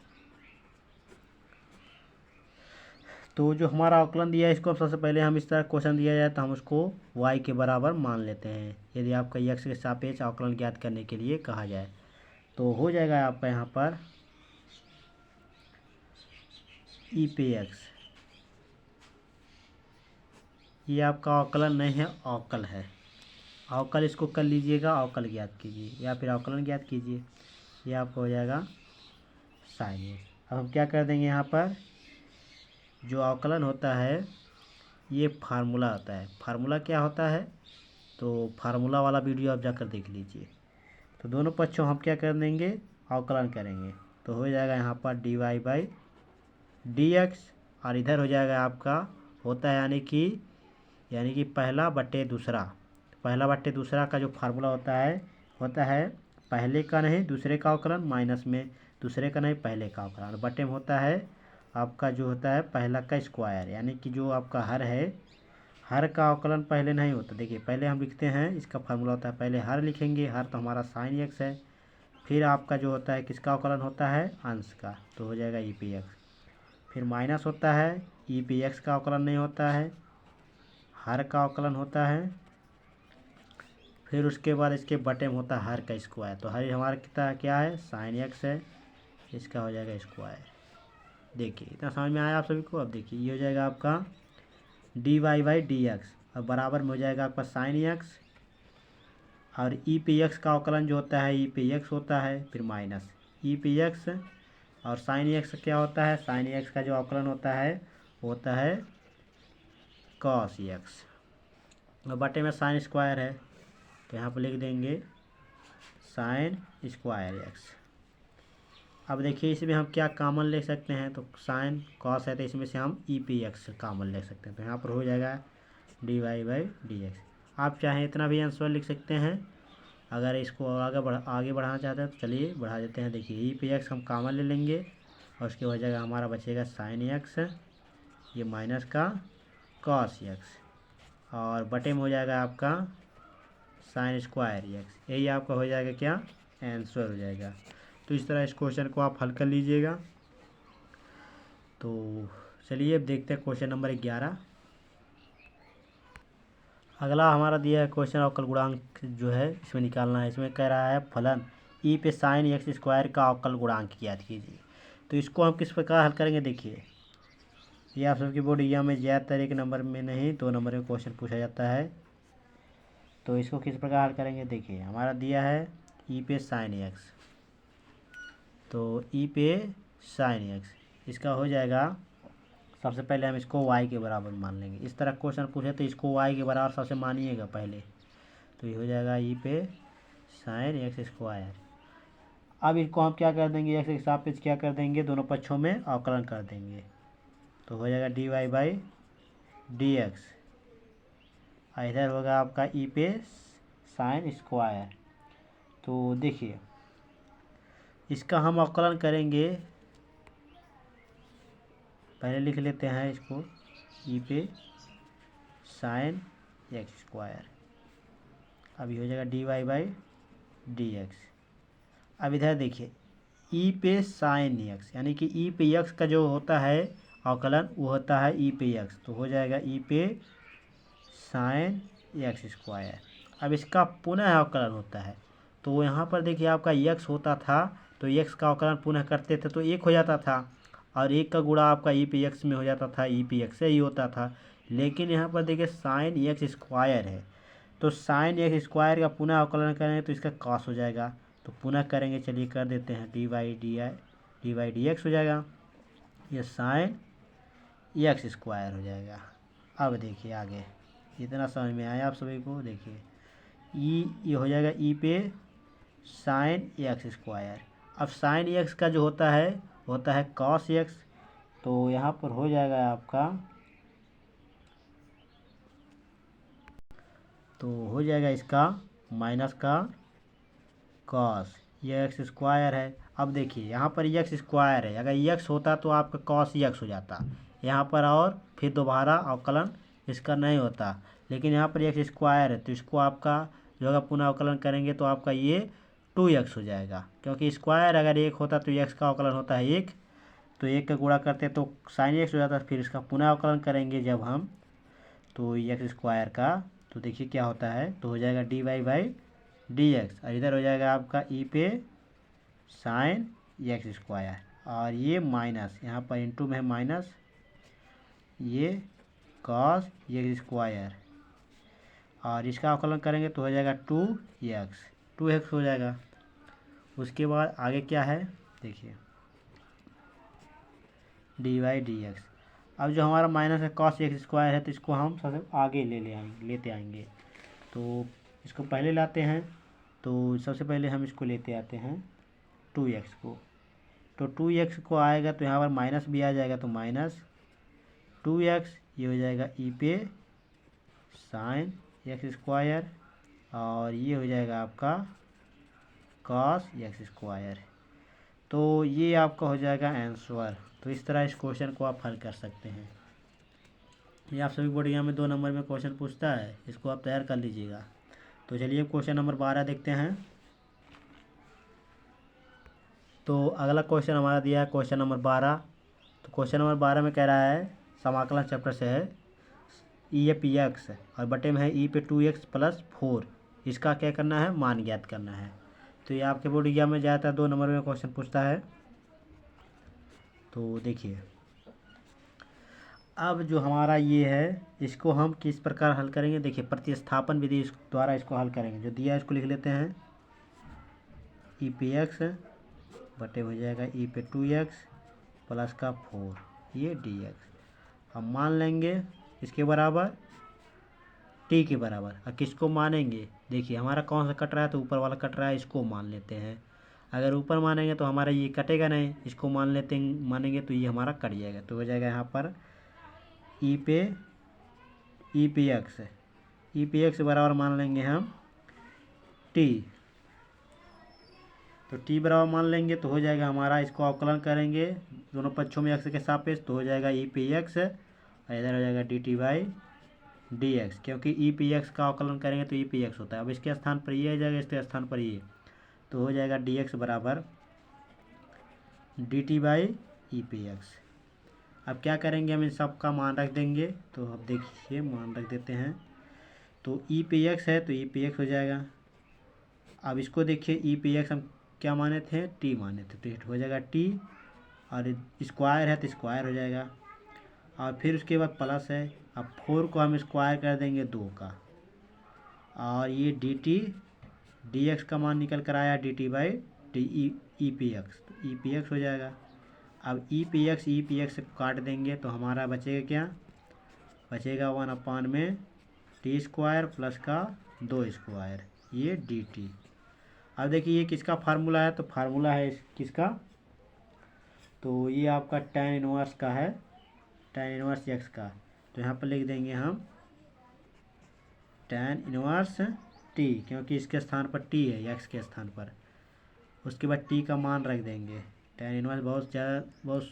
तो जो हमारा अवकलन दिया है इसको सबसे पहले हम इस तरह क्वेश्चन दिया जाए तो हम उसको y के बराबर मान लेते हैं, यदि आपका x के सापेक्ष अवकलन ज्ञात करने के लिए कहा जाए। तो हो जाएगा आपका यहाँ पर ई पे एक्स, ये आपका अवकलन नहीं है, अवकल है। अवकल इसको कर लीजिएगा, अवकल ज्ञात कीजिए या फिर अवकलन ज्ञात कीजिए, ये आपका हो जाएगा साइन एक्स। अब हम क्या कर देंगे, यहाँ पर जो अवकलन होता है ये फार्मूला होता है। फार्मूला क्या होता है, तो फार्मूला वाला वीडियो आप जाकर देख लीजिए। तो दोनों पक्षों हम क्या कर देंगे, अवकलन करेंगे। तो हो जाएगा यहाँ पर dy/dx, और इधर हो जाएगा आपका होता है यानी कि पहला बट्टे दूसरा। पहला बट्टे दूसरा का जो फार्मूला होता है पहले का नहीं दूसरे का अवकलन, माइनस में दूसरे का नहीं पहले का अवकलन, और बट्टे में होता है आपका जो होता है पहला का स्क्वायर, यानी कि जो आपका हर है, हर का अवकलन पहले नहीं होता। देखिए पहले हम लिखते हैं, इसका फार्मूला होता है पहले हर लिखेंगे, हर तो हमारा साइन एक्स है, फिर आपका जो होता है किसका अवकलन होता है, अंश का, तो हो जाएगा ई पी एक्स। फिर माइनस होता है ई पी एक्स का अवकलन नहीं होता है, हर का अवकलन होता है। फिर उसके बाद इसके बटे में होता है हर का स्क्वायर, तो हर हमारा कितना क्या है, साइन एक्स है, इसका हो जाएगा स्क्वायर। देखिए इतना समझ में आया आप सभी को। अब देखिए ये हो जाएगा आपका dy/dx, अब बराबर में हो जाएगा आपका साइन एक्स, और ई पी एक्स का अवकलन जो होता है ई पी एक्स होता है, फिर माइनस ई पी एक्स, और साइन एक्स क्या होता है, साइन एक्स का जो अवकलन होता है वो होता है कॉस एक्स, और बटे में साइन स्क्वायर है, तो यहाँ पर लिख देंगे साइन स्क्वायर एक्स। अब देखिए इसमें हम क्या कॉमन ले सकते हैं, तो साइन कॉस है तो इसमें से हम ई पी एक्स कॉमन ले सकते हैं, तो यहाँ पर हो जाएगा dy/dx। आप चाहें इतना भी आंसर लिख सकते हैं, अगर इसको आगे बढ़ाना चाहते हैं तो चलिए बढ़ा देते हैं। देखिए ई पी एक्स हम कॉमन ले लेंगे, और उसके हो जाएगा हमारा बचेगा साइन एक्स, ये माइनस का कॉस एक्स, और बटे में हो जाएगा आपका साइन स्क्वायर एक्स। यही आपका हो जाएगा क्या, आंसर हो जाएगा। तो इस तरह इस क्वेश्चन को आप हल कर लीजिएगा। तो चलिए अब देखते हैं क्वेश्चन नंबर 11। अगला हमारा दिया है क्वेश्चन अवकल गुणांक जो है इसमें निकालना है। इसमें कह रहा है फलन ई पे साइन एक्स स्क्वायर का अवकल गुणांक ज्ञात कीजिए। तो इसको हम किस प्रकार हल करेंगे, देखिए ये आप सबकी बोर्ड एग्जाम में ज़्यादातर 1 नंबर में नहीं 2 नंबर में क्वेश्चन पूछा जाता है। तो इसको किस प्रकार हल करेंगे, देखिए हमारा दिया है ई पे साइन एक्स, तो ई पे साइन एक्स इसका हो जाएगा, सबसे पहले हम इसको y के बराबर मान लेंगे। इस तरह क्वेश्चन पूछे तो इसको y के बराबर सबसे मानिएगा पहले, तो ये हो जाएगा ई पे साइन एक्स स्क्वायर। अब इसको हम क्या कर देंगे, एक्स के सापेक्ष क्या कर देंगे, दोनों पक्षों में अवकलन कर देंगे, तो हो जाएगा dy/dx, इधर होगा आपका ई पे साइन स्क्वायर। तो देखिए इसका हम अवकलन करेंगे, पहले लिख लेते हैं इसको ई पे साइन एक्स स्क्वायर। अब ये हो जाएगा d y by d x. अब इधर देखिए ई पे साइन एक्स, यानी कि ई पे एक्स का जो होता है अवकलन वो होता है ई पे एक्स, तो हो जाएगा ई पे साइन एक्स स्क्वायर। अब इसका पुनः अवकलन होता है, तो यहाँ पर देखिए आपका एक्स होता था तो एक्स का अवकलन पुनः करते थे तो एक हो जाता था, और एक का गुणा आपका ई पी एक्स में हो जाता था, ई पी एक्स से ही होता था। लेकिन यहाँ पर देखिए साइन एक्स स्क्वायर है, तो साइन एक्स स्क्वायर का पुनः अवकलन करेंगे तो इसका कॉस हो जाएगा। तो पुनः करेंगे, चलिए कर देते हैं, डी वाई डी एक्स हो जाएगा, ये साइन एक्स स्क्वायर हो जाएगा। अब देखिए आगे, इतना समझ में आया आप सभी को? देखिए ये हो जाएगा ई पे साइन एक्स स्क्वायर। अब साइन एक्स का जो होता है कॉस एक्स, तो यहाँ पर हो जाएगा आपका, तो हो जाएगा इसका माइनस का कॉस, ये एक्स स्क्वायर है। अब देखिए यहाँ पर एक्स स्क्वायर है, अगर एक्स होता तो आपका कॉस एक्स हो जाता यहाँ पर, और फिर दोबारा अवकलन इसका नहीं होता। लेकिन यहाँ पर एक्स स्क्वायर है तो इसको आपका जो अगर पुनः अवकलन करेंगे तो आपका ये 2x हो जाएगा, क्योंकि स्क्वायर अगर एक होता तो एक्स का अवकलन होता है एक, तो एक का गुणा करते तो साइन एक्स हो जाता। फिर इसका पुनः अवकलन करेंगे जब हम, तो एक्स स्क्वायर का, तो देखिए क्या होता है, तो हो जाएगा d y by d x, और इधर हो जाएगा आपका ई पे साइन एक्स स्क्वायर, और ये माइनस यहाँ पर इंटू में है माइनस, ये कॉस एक्स स्क्वायर, और इसका अवकलन करेंगे तो हो जाएगा 2x हो जाएगा। उसके बाद आगे क्या है देखिए, डी वाई डी एक्स। अब जो हमारा माइनस है कॉस एक्स स्क्वायर है, तो इसको हम सबसे आगे लेते आएंगे। तो इसको पहले लाते हैं, तो सबसे पहले हम इसको लेते आते हैं 2x को, तो 2x को आएगा तो यहाँ पर माइनस भी आ जाएगा, तो माइनस 2x, ये हो जाएगा ई पे साइन एक्स स्क्वायर, और ये हो जाएगा आपका कॉस एक्स स्क्वायर। तो ये आपका हो जाएगा आंसर। तो इस तरह इस क्वेश्चन को आप हल कर सकते हैं। ये आप सभी बोर्ड एग्जाम में 2 नंबर में क्वेश्चन पूछता है, इसको आप तैयार कर लीजिएगा। तो चलिए क्वेश्चन नंबर 12 देखते हैं। तो अगला क्वेश्चन हमारा दिया है क्वेश्चन नंबर 12। तो क्वेश्चन नंबर 12 में कह रहा है, समाकलन चैप्टर से है, ई ए पी एक्स और बटे में है ई पे 2x + 4, इसका क्या करना है, मान ज्ञात करना है। तो ये आपके बोर्ड एग्जाम में ज़्यादातर 2 नंबर में क्वेश्चन पूछता है। तो देखिए अब जो हमारा ये है, इसको हम किस प्रकार हल करेंगे, देखिए प्रतिस्थापन विधि द्वारा इसको हल करेंगे। जो दिया है इसको लिख लेते हैं, ई पी एक्स बटे हो जाएगा ई पे 2x + का 4, ये डी एक्स। हम मान लेंगे इसके बराबर, टी के बराबर। अब किसको मानेंगे, देखिए हमारा कौन सा कट रहा है, तो ऊपर वाला कट रहा है, इसको मान लेते हैं। अगर ऊपर मानेंगे तो हमारा ये कटेगा नहीं, इसको मानेंगे तो ये हमारा कट जाएगा। तो हो जाएगा यहाँ पर ई पी एक्स बराबर मान लेंगे हम टी, तो टी बराबर मान लेंगे तो हो जाएगा हमारा, इसको अवकलन करेंगे दोनों पक्षों में एक्स के सापेक्ष, तो हो जाएगा ई पी एक्स, और इधर हो जाएगा D T by d x, क्योंकि ई पी एक्स का अवकलन करेंगे तो ई पी एक्स होता है। अब इसके स्थान पर ये आ जाएगा, इसके स्थान पर ये, तो हो जाएगा डी एक्स बराबर D T by E P x. अब क्या करेंगे, हम इन सब का मान रख देंगे। तो अब देखिए मान रख देते हैं, तो ई पी एक्स है तो ई पी एक्स हो जाएगा। अब इसको देखिए ई पी एक्स हम क्या माने थे, टी माने थे, तो हो जाएगा टी, और स्क्वायर है तो स्क्वायर हो जाएगा, और फिर उसके बाद प्लस है। अब 4 को हम स्क्वायर कर देंगे 2 का, और ये डी टी डी एक्स का मान निकल कर आया D T by D E P x, तो ई पी एक्स हो जाएगा। अब ई पी एक्स से काट देंगे तो हमारा बचेगा क्या, बचेगा 1 में टी स्क्वायर + का 2 स्क्वायर, ये डी टी। अब देखिए ये किसका फार्मूला है, तो फार्मूला है किसका, तो ये आपका tan इनवर्स का है, tan इनवर्स एक्स का। तो यहाँ पर लिख देंगे हम tan इनवर्स टी, क्योंकि इसके स्थान पर टी है एक्स के स्थान पर। उसके बाद टी का मान रख देंगे, tan इनवर्स बहुत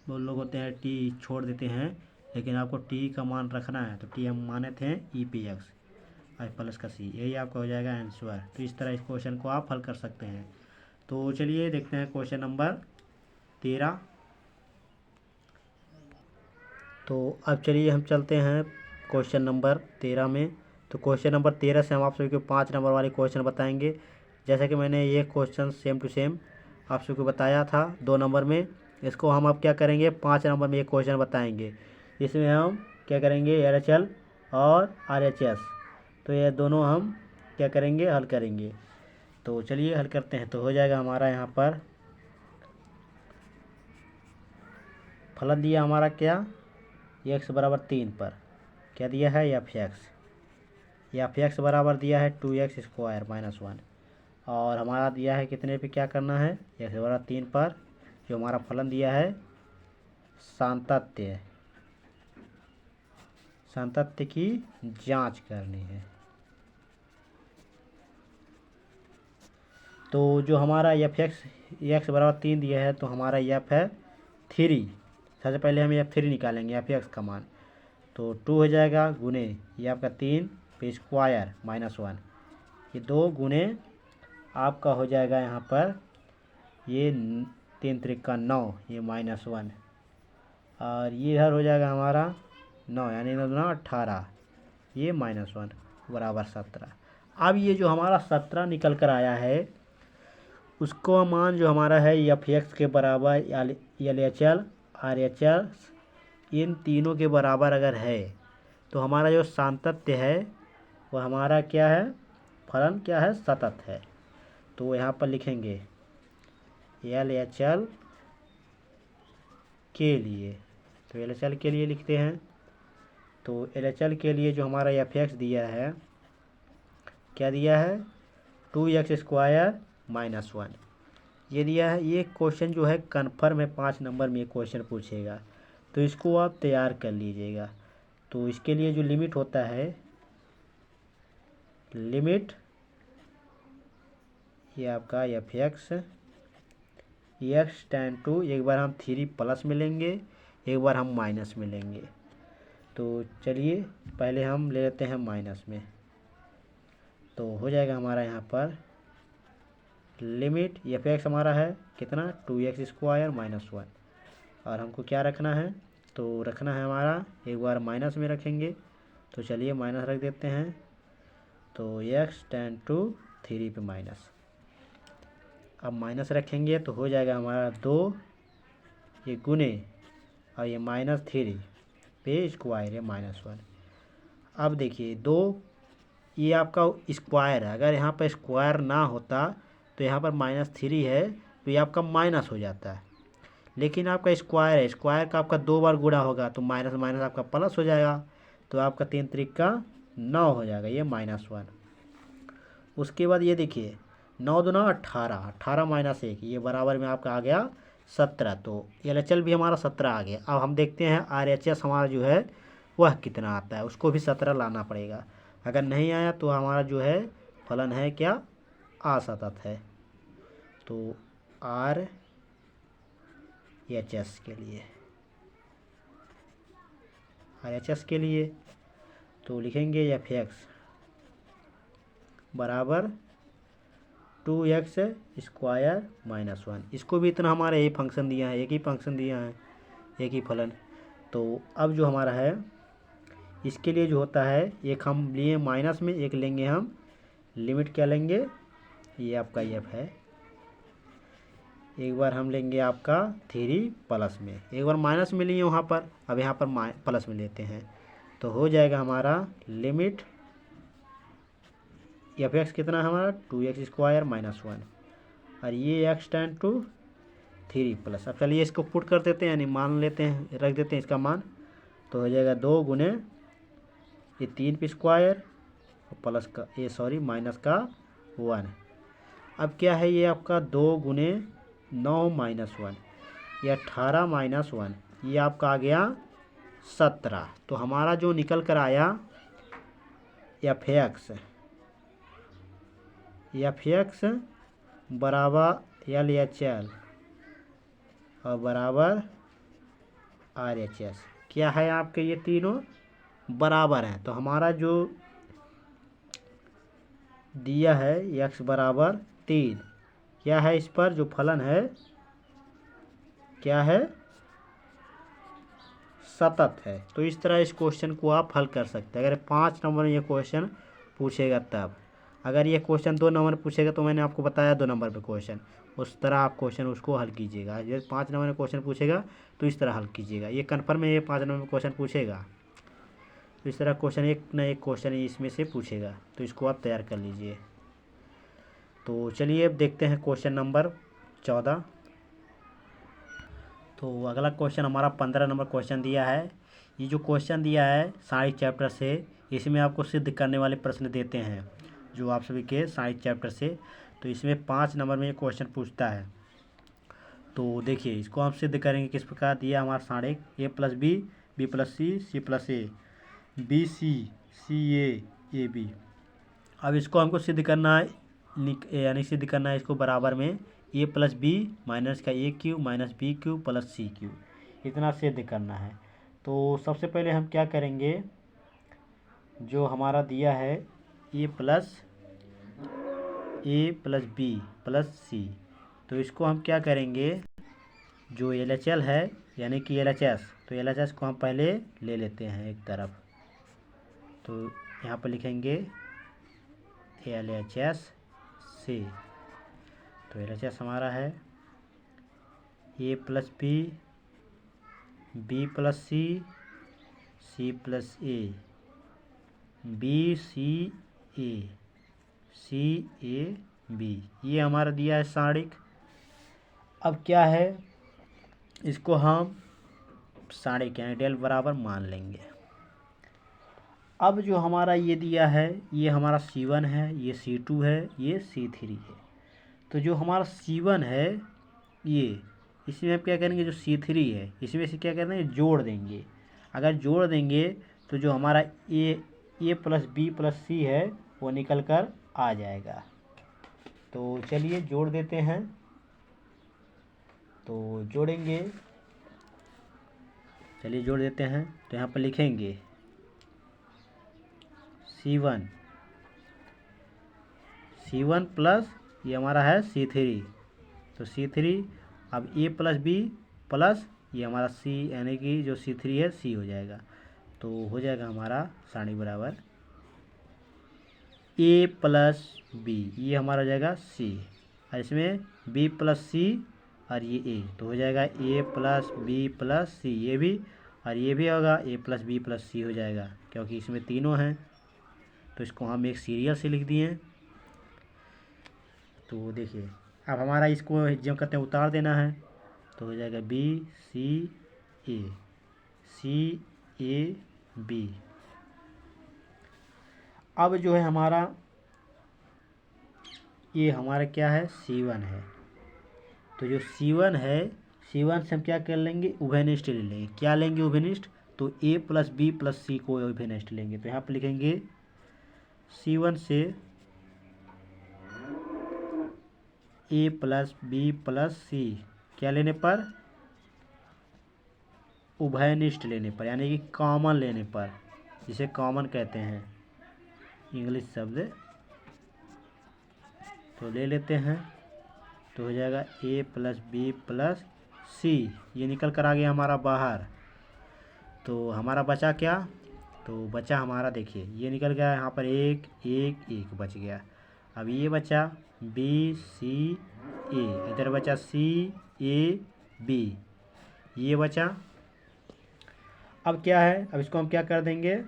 बहुत लोग होते हैं टी छोड़ देते हैं, लेकिन आपको टी का मान रखना है। तो टी हम माने थे ई पी एक्स आई प्लस का सी, यही आपका हो जाएगा आंसर। तो इस तरह इस क्वेश्चन को आप हल कर सकते हैं। तो चलिए देखते हैं क्वेश्चन नंबर 13। तो अब चलिए हम चलते हैं क्वेश्चन नंबर 13 में। तो क्वेश्चन नंबर 13 से हम आप सभी को 5 नंबर वाले क्वेश्चन बताएंगे। जैसा कि मैंने ये क्वेश्चन सेम टू सेम आप सभी को बताया था 2 नंबर में, इसको हम अब क्या करेंगे 5 नंबर में एक क्वेश्चन बताएंगे। इसमें हम क्या करेंगे LHL और RHS, तो ये दोनों हम क्या करेंगे हल करेंगे। तो चलिए हल करते हैं। तो हो जाएगा हमारा यहाँ पर फलन दिया हमारा क्या x बराबर 3 पर क्या दिया है एफ एक्स बराबर दिया है 2x स्क्वायर माइनस 1, और हमारा दिया है कितने पे क्या करना है x बराबर 3 पर जो हमारा फलन दिया है सातत्य की जांच करनी है। तो जो हमारा एफ एक्स बराबर 3 दिया है, तो हमारा एफ है 3। सबसे पहले हम F3 निकालेंगे एफ एक्स का मान। तो 2 हो जाएगा गुने ये आपका 3 पे स्क्वायर माइनस 1, ये 2 गुने आपका हो जाएगा यहाँ पर ये 3 त्रिका 9, ये माइनस 1, और ये इधर हो जाएगा हमारा 9 यानी 9 दूना 18, ये माइनस 1 बराबर 17। अब ये जो हमारा 17 निकल कर आया है उसको मान जो हमारा है एफ एक्स के बराबर LHL RHS इन तीनों के बराबर अगर है, तो हमारा जो सातत्य है वो हमारा क्या है फलन क्या है सतत है। तो यहाँ पर लिखेंगे LHL के लिए, तो LHL के लिए लिखते हैं। तो LHL के लिए जो हमारा एफ एक्स दिया है क्या दिया है 2x स्क्वायर माइनस 1 ये दिया है। ये क्वेश्चन जो है कन्फर्म है 5 नंबर में ये क्वेश्चन पूछेगा, तो इसको आप तैयार कर लीजिएगा। तो इसके लिए जो लिमिट होता है लिमिट ये आपका एफ एक्स टेन टू एक बार हम 3 प्लस में लेंगे, एक बार हम माइनस में लेंगे। तो चलिए पहले हम ले लेते हैं माइनस में। तो हो जाएगा हमारा यहाँ पर लिमिट एफ एक्स हमारा है कितना 2x स्क्वायर माइनस 1, और हमको क्या रखना है तो रखना है हमारा एक बार माइनस में रखेंगे। तो चलिए माइनस रख देते हैं। तो x टेन टू 3 पे माइनस, अब माइनस रखेंगे तो हो जाएगा हमारा 2 ये गुने और ये माइनस 3 पे स्क्वायर है माइनस 1। अब देखिए 2 ये आपका स्क्वायर है, अगर यहाँ पर स्क्वायर ना होता तो यहाँ पर -3 है तो ये आपका माइनस हो जाता है, लेकिन आपका स्क्वायर है, स्क्वायर का आपका 2 बार गुणा होगा तो माइनस माइनस आपका प्लस हो जाएगा। तो आपका 3 त्रिका 9 हो जाएगा ये -1। उसके बाद ये देखिए 9 दूना 18, 18 माइनस 1 ये बराबर में आपका आ गया 17। तो LHL भी हमारा 17 आ गया। अब हम देखते हैं RHS हमारा जो है वह कितना आता है, उसको भी 17 लाना पड़ेगा। अगर नहीं आया तो हमारा जो है फलन है क्या असतत है। तो RHS के लिए तो लिखेंगे एफ एक्स बराबर 2x स्क्वायर माइनस 1, इसको भी इतना हमारा यही फंक्शन दिया है, एक ही फंक्शन दिया है एक ही फलन। तो अब जो हमारा है इसके लिए जो होता है एक हम लिए माइनस में, एक लेंगे हम लिमिट क्या लेंगे ये आपका एफ है, एक बार हम लेंगे आपका 3 प्लस में, एक बार माइनस में लिए वहाँ पर, अब यहाँ पर प्लस में लेते हैं। तो हो जाएगा हमारा लिमिट एफ एक्स कितना है हमारा 2x स्क्वायर माइनस 1, और ये x टेन टू 3 प्लस। अब चलिए इसको पुट कर देते हैं यानी मान लेते हैं रख देते हैं इसका मान। तो हो जाएगा 2 गुने ये 3 पे स्क्वायर प्लस का ये सॉरी माइनस का 1। अब क्या है ये आपका 2 गुने 9 माइनस 1 ये 18 माइनस 1 ये आपका आ गया 17। तो हमारा जो निकल कर आया एफ एक्स बराबर LHL और बराबर RHS क्या है आपके, ये तीनों बराबर हैं। तो हमारा जो दिया है x बराबर 3, क्या है इस पर जो फलन है क्या है, सतत है। तो इस तरह इस क्वेश्चन को आप हल कर सकते हैं। अगर 5 नंबर में ये क्वेश्चन पूछेगा तब, अगर ये क्वेश्चन 2 नंबर पूछेगा तो मैंने आपको बताया 2 नंबर पे क्वेश्चन, उस तरह आप क्वेश्चन उसको हल कीजिएगा। ये 5 नंबर में क्वेश्चन पूछेगा तो इस तरह हल कीजिएगा। ये कन्फर्म है, ये 5 नंबर में क्वेश्चन पूछेगा तो इस तरह क्वेश्चन एक न एक क्वेश्चन इसमें से पूछेगा, तो इसको आप तैयार कर लीजिए। तो चलिए अब देखते हैं क्वेश्चन नंबर 14। तो अगला क्वेश्चन हमारा 15 नंबर क्वेश्चन दिया है। ये जो क्वेश्चन दिया है साइंस चैप्टर से, इसमें आपको सिद्ध करने वाले प्रश्न देते हैं जो आप सभी के साइंस चैप्टर से। तो इसमें 5 नंबर में ये क्वेश्चन पूछता है। तो देखिए इसको हम सिद्ध करेंगे किस प्रकार। दिया हमारा साढ़े a+b, b+c, c+a, bc, ca, ab। अब इसको हमको सिद्ध करना है, यानी सिद्ध करना है इसको बराबर में a+b माइनस का a³ minus b³ plus c³, इतना सिद्ध करना है। तो सबसे पहले हम क्या करेंगे, जो हमारा दिया है a plus b plus c, तो इसको हम क्या करेंगे, जो LHL है यानी कि LHS, तो LHS को हम पहले ले लेते हैं एक तरफ। तो यहाँ पर लिखेंगे LHS से, तो LHS हमारा है a+b, b+c, c+a, bca, cab, ये हमारा दिया है सारणिक। अब क्या है, इसको हम सारणिक यानी डेल बराबर मान लेंगे। अब जो हमारा ये दिया है ये हमारा C1 है, ये C2 है, ये C3 है। तो जो हमारा C1 है ये, इसमें आप क्या करेंगे, जो C3 है इसमें से क्या करेंगे, जोड़ देंगे। अगर जोड़ देंगे तो जो हमारा a+b+c है वो निकल कर आ जाएगा। तो चलिए जोड़ देते हैं। तो जोड़ेंगे, चलिए जोड़ देते हैं। तो यहाँ पर लिखेंगे C1 प्लस ये हमारा है C3, तो C3, अब a+b प्लस ये हमारा C यानी कि जो C3 है C हो जाएगा। तो हो जाएगा हमारा सारणी बराबर a+b, ये हमारा हो जाएगा C, और इसमें b+c और ये a, तो हो जाएगा a+b+c, ये भी और ये भी होगा a+b+c हो जाएगा, क्योंकि इसमें तीनों हैं। तो इसको हम एक सीरियल से लिख दिए। तो देखिए अब हमारा इसको जो कहते हैं उतार देना है, तो हो जाएगा bca, cab। अब जो है हमारा ये हमारा क्या है, C1 है। तो जो C1 है, C1 से हम क्या कर लेंगे, उभयनिष्ठ ले लेंगे। क्या लेंगे उभयनिष्ठ, तो a+b+c को उभयनिष्ठ लेंगे। तो यहाँ पर लिखेंगे C1 से a+b+c क्या लेने पर, उभयनिष्ठ लेने पर, यानी कि कॉमन लेने पर, जिसे कॉमन कहते हैं इंग्लिश शब्द। तो ले लेते हैं, तो हो जाएगा a+b+c, ये निकल कर आ गया हमारा बाहर। तो हमारा बचा क्या, तो बचा हमारा देखिए ये निकल गया यहाँ पर 1 1 1 बच गया। अब ये बचा bca, इधर बचा cab, ये बचा। अब क्या है, अब इसको हम क्या कर देंगे,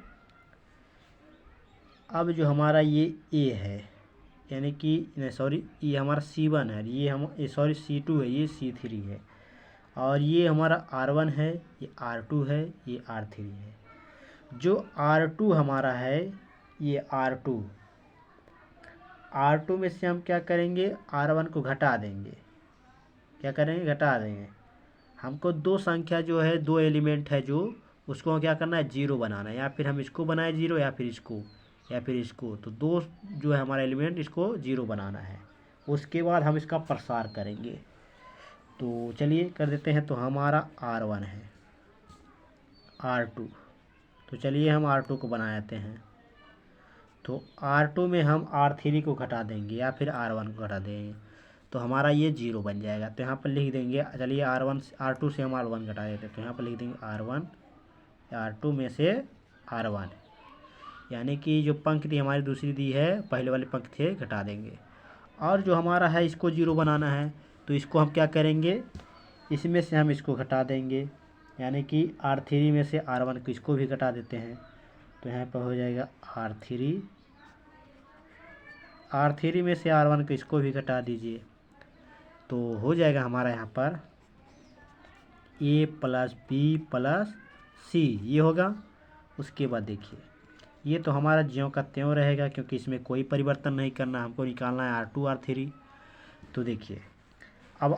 अब जो हमारा ये a है यानी कि नहीं सॉरी, ये हमारा C1 है, ये हम सॉरी C2 है, ये C3 है, और ये हमारा R1 है, ये R2 है, ये R3 है। जो R2 हमारा है ये R2 में से हम क्या करेंगे, R1 को घटा देंगे। क्या करेंगे, घटा देंगे। हमको दो संख्या जो है, दो एलिमेंट है जो, उसको क्या करना है, जीरो बनाना है, या फिर हम इसको बनाए जीरो या फिर इसको या फिर इसको। तो दो जो है हमारा एलिमेंट, इसको जीरो बनाना है। उसके बाद हम इसका प्रसार करेंगे। तो चलिए कर देते हैं। तो हमारा R1 है, R2। तो चलिए हम R2 को बना लेते हैं। तो R2 में हम R3 को घटा देंगे या फिर R1 को घटा देंगे, तो हमारा ये 0 बन जाएगा। तो यहाँ पर लिख देंगे, चलिए R2 से हम R1 घटा देते हैं, तो यहाँ पर लिख देंगे R2 में से R1, यानी कि जो पंक्ति हमारी दूसरी दी है पहले वाली पंक्ति से घटा देंगे। और जो हमारा है इसको 0 बनाना है, तो इसको हम क्या करेंगे, इसमें से हम इसको घटा देंगे, यानी कि R3 में से R1 को इसको भी घटा देते हैं। तो यहाँ पर हो जाएगा R3 में से R1 को इसको भी घटा दीजिए, तो हो जाएगा हमारा यहाँ पर A + B + C, ये होगा। उसके बाद देखिए ये तो हमारा ज्यों का त्यों रहेगा, क्योंकि इसमें कोई परिवर्तन नहीं करना, हमको निकालना है R2 R3। तो देखिए अब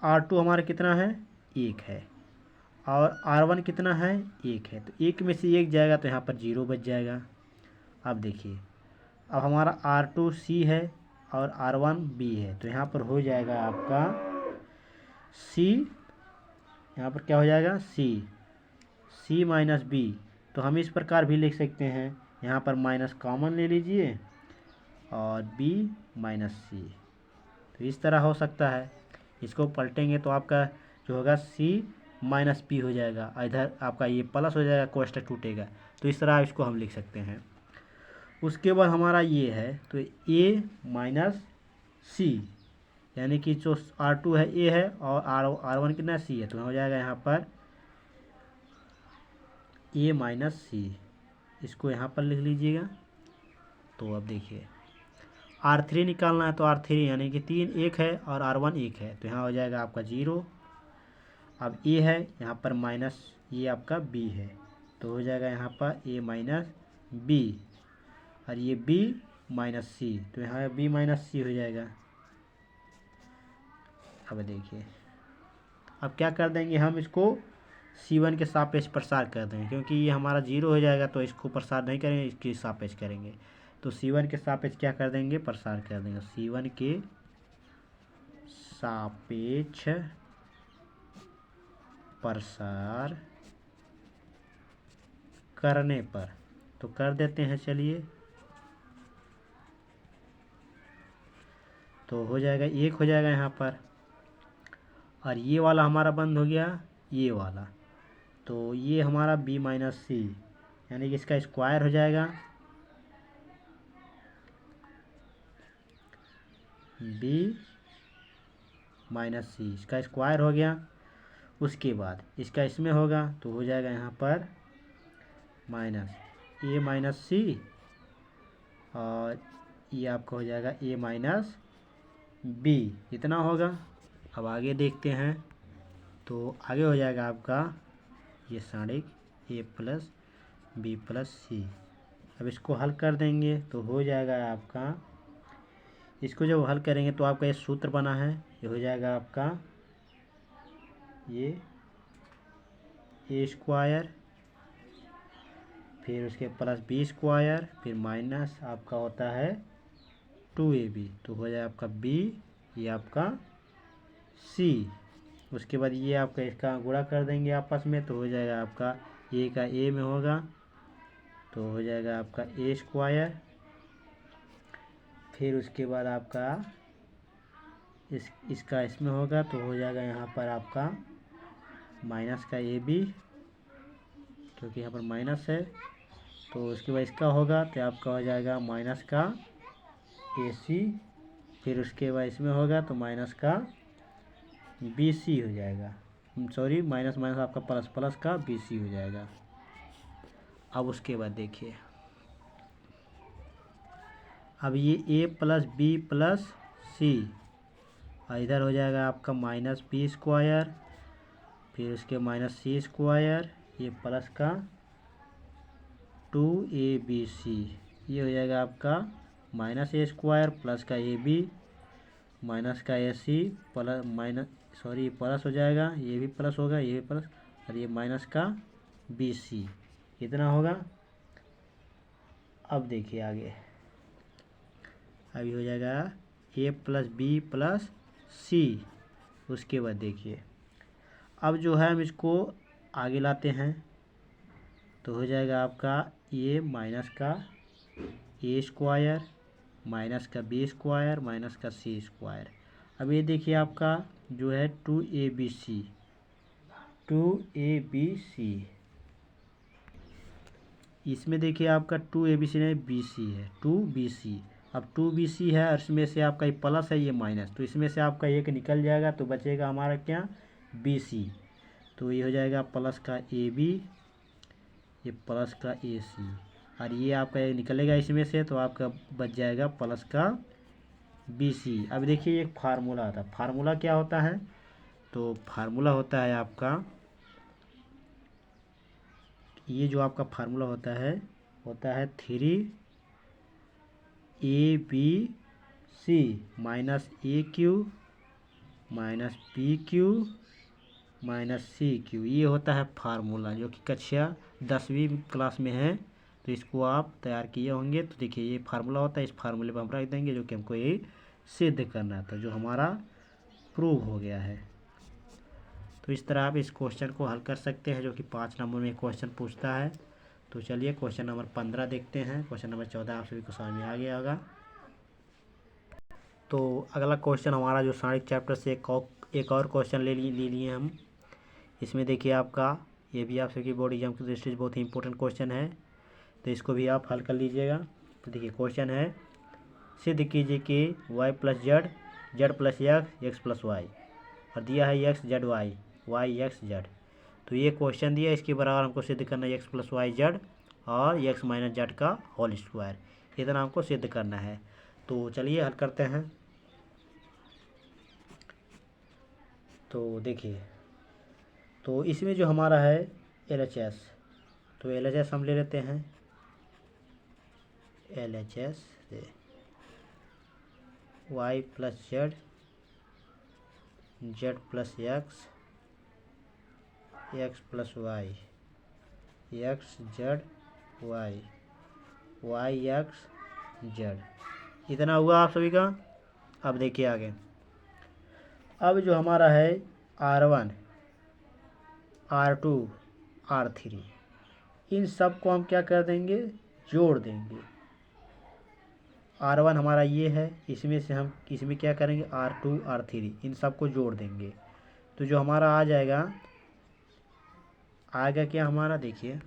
R2 हमारा कितना है, 1 है, और R1 कितना है, 1 है। तो 1 में से 1 जाएगा तो यहाँ पर 0 बच जाएगा। अब देखिए अब हमारा R2 C है और R1 B है, तो यहाँ पर हो जाएगा आपका C, यहाँ पर क्या हो जाएगा C - B। तो हम इस प्रकार भी लिख सकते हैं, यहाँ पर माइनस कॉमन ले लीजिए और B - C, तो इस तरह हो सकता है। इसको पलटेंगे तो आपका जो होगा C - P हो जाएगा, इधर आपका ये प्लस हो जाएगा, कोष्टक टूटेगा। तो इस तरह इसको हम लिख सकते हैं। उसके बाद हमारा ये है, तो A - C, यानी कि जो R2 है A है और R1 कितना C है, तो हो जाएगा यहाँ पर A - C, इसको यहाँ पर लिख लीजिएगा। तो अब देखिए R3 निकालना है, तो R3 यानी कि 3 1 है और R1 1 है, तो यहाँ हो जाएगा आपका 0। अब A है, यहाँ पर माइनस ये आपका B है, तो हो जाएगा यहाँ पर A - B, और ये B - C, तो यहाँ B - C हो जाएगा। अब देखिए अब क्या कर देंगे, हम इसको C1 के सापेक्ष प्रसार कर देंगे, क्योंकि ये हमारा 0 हो जाएगा, तो इसको प्रसार नहीं करेंगे, इसके सापेक्ष करेंगे। तो C1 के सापेक्ष क्या कर देंगे, प्रसार कर देंगे। C1 के सापेक्ष प्रसार करने पर, तो कर देते हैं चलिए। तो हो जाएगा 1 हो जाएगा यहाँ पर, और ये वाला हमारा बंद हो गया, ये वाला। तो ये हमारा B - C, यानी कि इसका स्क्वायर हो जाएगा B - C, इसका स्क्वायर हो गया। उसके बाद इसका इसमें होगा, तो हो जाएगा यहाँ पर A - C, और ये आपका हो जाएगा A - B, इतना होगा। अब आगे देखते हैं, तो आगे हो जाएगा आपका ये साड़िक A + B + C। अब इसको हल कर देंगे तो हो जाएगा आपका, इसको जब हल करेंगे तो आपका ये सूत्र बना है, ये हो जाएगा आपका ये A², फिर उसके प्लस B², फिर माइनस आपका होता है 2AB, तो हो जाएगा आपका B, ये आपका C। उसके बाद ये आपका इसका गुणा कर देंगे आपस में, तो हो जाएगा आपका A का A में होगा, तो हो जाएगा आपका A², फिर उसके बाद आपका इसका इसमें होगा, तो हो जाएगा यहाँ पर आपका माइनस का AB, क्योंकि यहाँ पर माइनस है। तो उसके बाद इसका होगा, तो आपका हो जाएगा माइनस का AC, फिर उसके बाद इसमें होगा तो माइनस का BC हो जाएगा, सॉरी माइनस माइनस आपका प्लस, प्लस का BC हो जाएगा। अब उसके बाद देखिए, अब ये A + B + C, और इधर हो जाएगा आपका -B², फिर उसके -C², ये प्लस का 2ABC, ये हो जाएगा आपका -A² प्लस का AB माइनस का AC प्लस प्लस हो जाएगा, ये भी प्लस होगा, ये भी प्लस, और ये माइनस का BC, कितना होगा। अब देखिए आगे, अभी हो जाएगा A + B + C। उसके बाद देखिए अब जो है हम इसको आगे लाते हैं, तो हो जाएगा आपका ए माइनस का ए स्क्वायर माइनस का बी स्क्वायर माइनस का सी स्क्वायर। अब ये देखिए आपका जो है 2abc इसमें देखिए आपका 2abc नहीं bc है 2bc। अब 2bc है और इसमें से आपका ये प्लस है ये माइनस, तो इसमें से आपका एक निकल जाएगा तो बचेगा हमारा क्या bc। तो ये हो जाएगा प्लस का ab, ये प्लस का ac और ये आपका ये निकलेगा इसमें से तो आपका बच जाएगा प्लस का bc। अब देखिए एक फार्मूला आता है, फार्मूला क्या होता है, तो फार्मूला होता है आपका ये जो आपका फार्मूला होता है 3abc minus AQ minus PQ minus CQ, ये होता है फार्मूला जो कि कक्षा 10वीं क्लास में है। तो इसको आप तैयार किए होंगे। तो देखिए ये फार्मूला होता है, इस फार्मूले पर हम रख देंगे जो कि हमको ये सिद्ध करना था, जो हमारा प्रूव हो गया है। तो इस तरह आप इस क्वेश्चन को हल कर सकते हैं जो कि 5 नंबर में क्वेश्चन पूछता है। तो चलिए क्वेश्चन नंबर 15 देखते हैं। क्वेश्चन नंबर 14 आप सभी को समझ में आ गया होगा। तो अगला क्वेश्चन हमारा जो साइंस चैप्टर से एक और क्वेश्चन ले लिए हम। इसमें देखिए आपका ये भी आप सभी बोर्ड एग्जाम की दृष्टि से बहुत ही इंपॉर्टेंट क्वेश्चन है, तो इसको भी आप हल कर लीजिएगा। तो देखिए क्वेश्चन है, सिद्ध कीजिए कि y plus z z plus x plus y, और दिया है x z y y x z. तो ये क्वेश्चन दिया, इसके बराबर हमको सिद्ध करना है एक्स प्लस वाई जेड और एक्स माइनस जेड का होल स्क्वायर, इतना हमको सिद्ध करना है। तो चलिए हल करते हैं। तो देखिए तो इसमें जो हमारा है LHS, तो LHS हम ले लेते हैं। LHS से y plus z z plus x plus y x z y y x z, इतना हुआ आप सभी का। अब देखिए आगे, अब जो हमारा है R1 R2 R3, इन सब को हम क्या कर देंगे, जोड़ देंगे। R1 हमारा ये है, इसमें से हम इसमें क्या करेंगे R2 R3 इन सब को जोड़ देंगे। तो जो हमारा आ जाएगा क्या हमारा, देखिए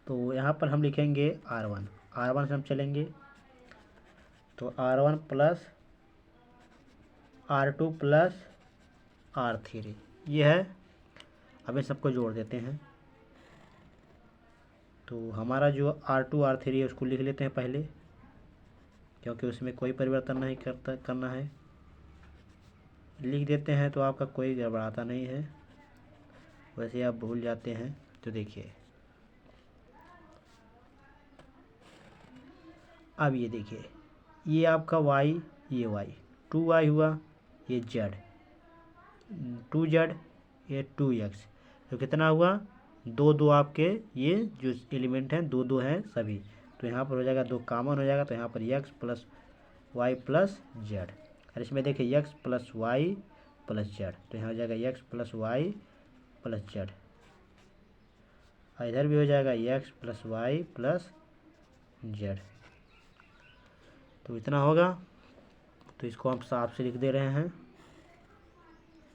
तो यहाँ पर हम लिखेंगे R1 से हम चलेंगे तो R1 plus R2 plus R3 ये है। अब इन सबको जोड़ देते हैं। तो हमारा जो R2 R3 है उसको लिख लेते हैं पहले, क्योंकि उसमें कोई परिवर्तन नहीं करना है। लिख देते हैं तो आपका कोई गड़बड़ाता नहीं है, वैसे आप भूल जाते हैं। तो देखिए अब ये देखिए ये आपका y, ये y 2y हुआ, ये z 2z, ये 2x, तो कितना हुआ 2 आपके ये जो एलिमेंट हैं 2 हैं सभी। तो यहाँ पर हो जाएगा 2 कॉमन हो जाएगा, तो यहाँ पर x plus y plus z, और इसमें देखिए x plus y plus z, तो यहाँ हो जाएगा x plus y plus z, और इधर भी हो जाएगा x plus y plus z. तो इतना होगा। तो इसको हम साफ से लिख दे रहे हैं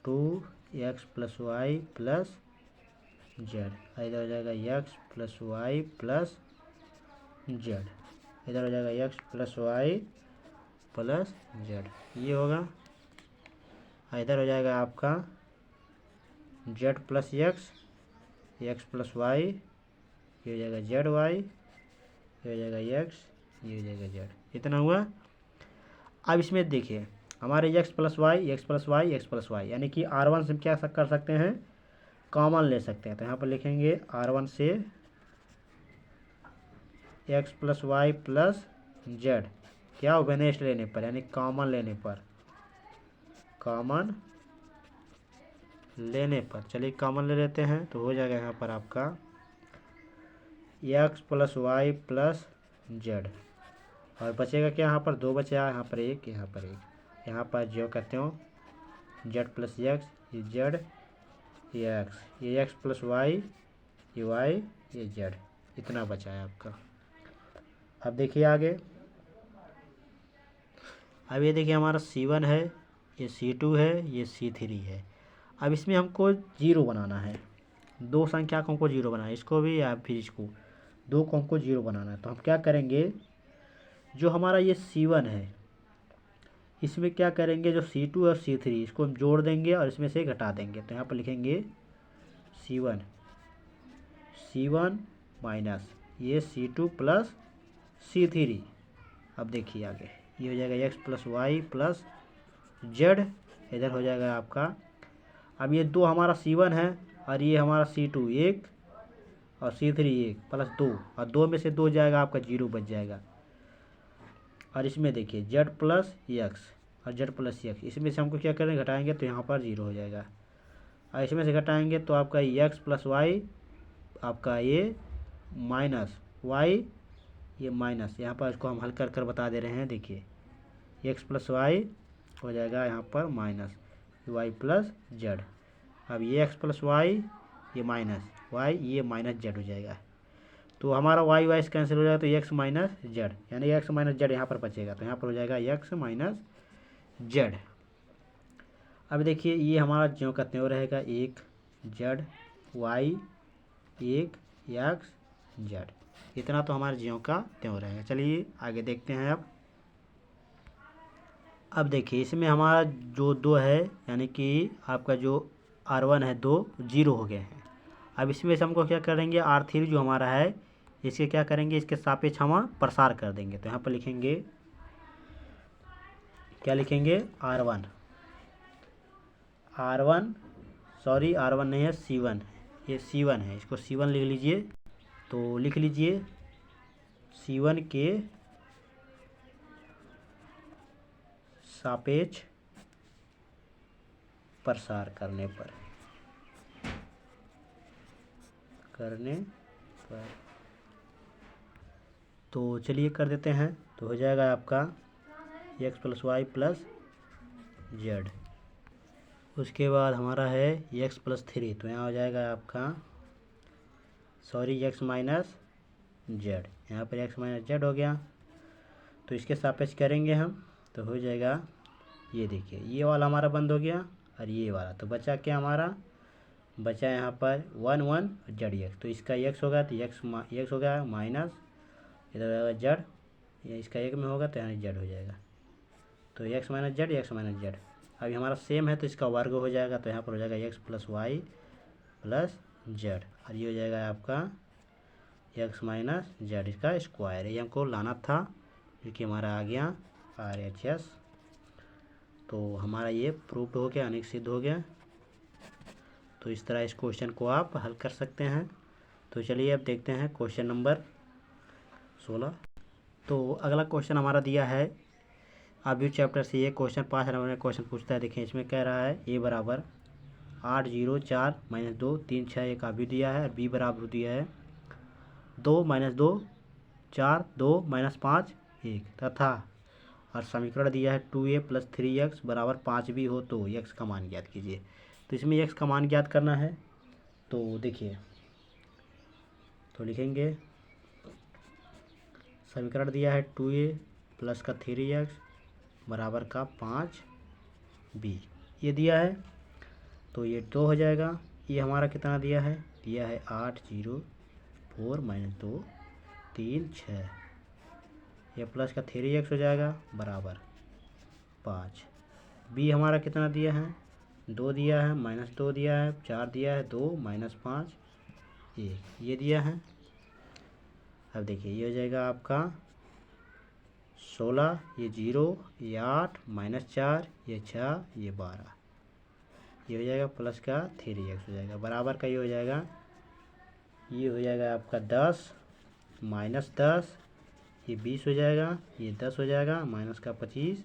2x plus y plus z, इधर हो जाएगा x plus y plus z, इधर हो जाएगा x plus y plus z, ये होगा। इधर हो जाएगा आपका z plus x plus y, ये हो जाएगा जेड वाई, ये हो जाएगा x, ये हो जाएगा जेड, इतना हुआ। अब इसमें देखिए हमारे x plus y x plus y x plus y, यानी कि R1 से हम क्या कर सकते हैं, कॉमन ले सकते हैं। तो यहाँ पर लिखेंगे R1 से x plus y plus z, क्या हो वेनेस्ट लेने पर, यानी कॉमन लेने पर, कॉमन लेने पर। चलिए कॉमन ले लेते हैं तो हो जाएगा यहाँ पर आपका x plus y plus z, और बचेगा क्या, यहाँ पर 2 बचेगा, यहाँ पर 1, यहाँ पर 1, यहाँ पर जो कहते हो z प्लस एक्स, ये z, ये x, ये x प्लस वाई, ये y, ये z, इतना बचा है आपका। अब देखिए आगे, अब ये देखिए हमारा C1 है, ये C2 है, ये C3 है। अब इसमें हमको जीरो बनाना है, दो संख्या को हमको जीरो बनाना है, इसको भी या फिर इसको, दो को हमको जीरो बनाना है। तो हम क्या करेंगे, जो हमारा ये C1 है इसमें क्या करेंगे, जो C2 और C3 इसको हम जोड़ देंगे और इसमें से घटा देंगे। तो यहाँ पर लिखेंगे C1 माइनस ये C2 प्लस C3। अब देखिए आगे, ये हो जाएगा x plus y plus z, इधर हो जाएगा आपका। अब ये दो हमारा C1 है और ये हमारा C2 एक और C3 एक प्लस दो, और दो में से दो जाएगा आपका जीरो बच जाएगा। और इसमें देखिए z प्लस एक्स और z प्लस एक्स, इसमें से हमको क्या करेंगे, घटाएंगे तो यहाँ पर जीरो हो जाएगा। और इसमें से घटाएंगे तो आपका x प्लस वाई, आपका ये माइनस वाई, ये माइनस, यहाँ पर इसको हम हल कर कर बता दे रहे हैं। देखिए x प्लस वाई हो जाएगा यहाँ पर माइनस वाई प्लस जेड। अब ये x प्लस वाई, ये माइनस वाई, ये माइनस जेड हो जाएगा। तो हमारा वाई वाई से कैंसिल हो जाएगा, तो x माइनस जेड, यानी x माइनस जेड यहाँ पर बचेगा। तो यहाँ पर हो जाएगा x माइनस जेड। अब देखिए ये हमारा ज्यों का त्यों रहेगा, एक जेड वाई एक एक्स जेड, इतना तो हमारे ज्यों का त्यों रहेगा। चलिए आगे देखते हैं। अब देखिए इसमें हमारा जो दो है, यानी कि आपका जो R1 है, दो जीरो हो गए हैं। अब इसमें से हमको क्या करेंगे, R3 जो हमारा है इसके क्या करेंगे, इसके सापेक्ष हम प्रसार कर देंगे। तो यहाँ पर लिखेंगे, क्या लिखेंगे, R1 सॉरी R1 नहीं है, C1, ये C1 है, इसको C1 लिख लीजिए। तो लिख लीजिए C1 के सापेक्ष प्रसार करने पर तो चलिए कर देते हैं। तो हो जाएगा आपका x plus y plus z. उसके बाद हमारा है x प्लस थ्री, तो यहाँ हो जाएगा आपका सॉरी x माइनस जेड, यहाँ पर x माइनस जेड हो गया। तो इसके सापेक्ष करेंगे हम, तो हो जाएगा, ये देखिए ये वाला हमारा बंद हो गया और ये वाला, तो बचा क्या हमारा, बचा यहाँ पर 1 1 जेड एक्स। तो इसका x होगा तो x हो गया माइनस, इधर हो जाएगा जेड, ये इसका एक में होगा तो यहाँ जेड हो जाएगा। तो x minus Z, x minus Z. अभी हमारा सेम है तो इसका वर्ग हो जाएगा, तो यहाँ पर हो जाएगा x plus y plus z, और ये हो जाएगा आपका x माइनस जेड, इसका स्क्वायर। ये हमको लाना था, क्योंकि हमारा आ गया RHS। तो हमारा ये प्रूव्ड हो गया, यानी सिद्ध हो गया। तो इस तरह इस क्वेश्चन को आप हल कर सकते हैं। तो चलिए अब देखते हैं क्वेश्चन नंबर 16। तो अगला क्वेश्चन हमारा दिया है अभी चैप्टर से, ये क्वेश्चन 5 नंबर में क्वेश्चन पूछता है। देखिए इसमें कह रहा है a बराबर 8 0 4 माइनस 2 3 6 एक अभी दिया है, b बराबर दिया है 2 माइनस 2 4 2 माइनस 5 1, तथा और समीकरण दिया है 2a प्लस 3x बराबर 5b हो तो x का मान ज्ञात कीजिए। तो इसमें x का मान ज्ञात करना है। तो देखिए, तो लिखेंगे समीकरण दिया है 2a प्लस का 3x बराबर का 5b, ये दिया है। तो ये 2 हो जाएगा। ये हमारा कितना दिया है 8 0 4 माइनस 2 3 6, ये प्लस का 3x हो जाएगा बराबर 5। b हमारा कितना दिया है 2 दिया है, माइनस 2 दिया है, 4 दिया है, 2 माइनस 5 1, ये दिया है। अब देखिए ये हो जाएगा आपका 16, ये 0, ये 8 माइनस 4, ये 6, ये 12, ये हो जाएगा प्लस का 3x हो जाएगा बराबर का, ये हो जाएगा, ये हो जाएगा आपका 10 माइनस 10, ये 20 हो जाएगा, ये 10 हो जाएगा, माइनस का 25,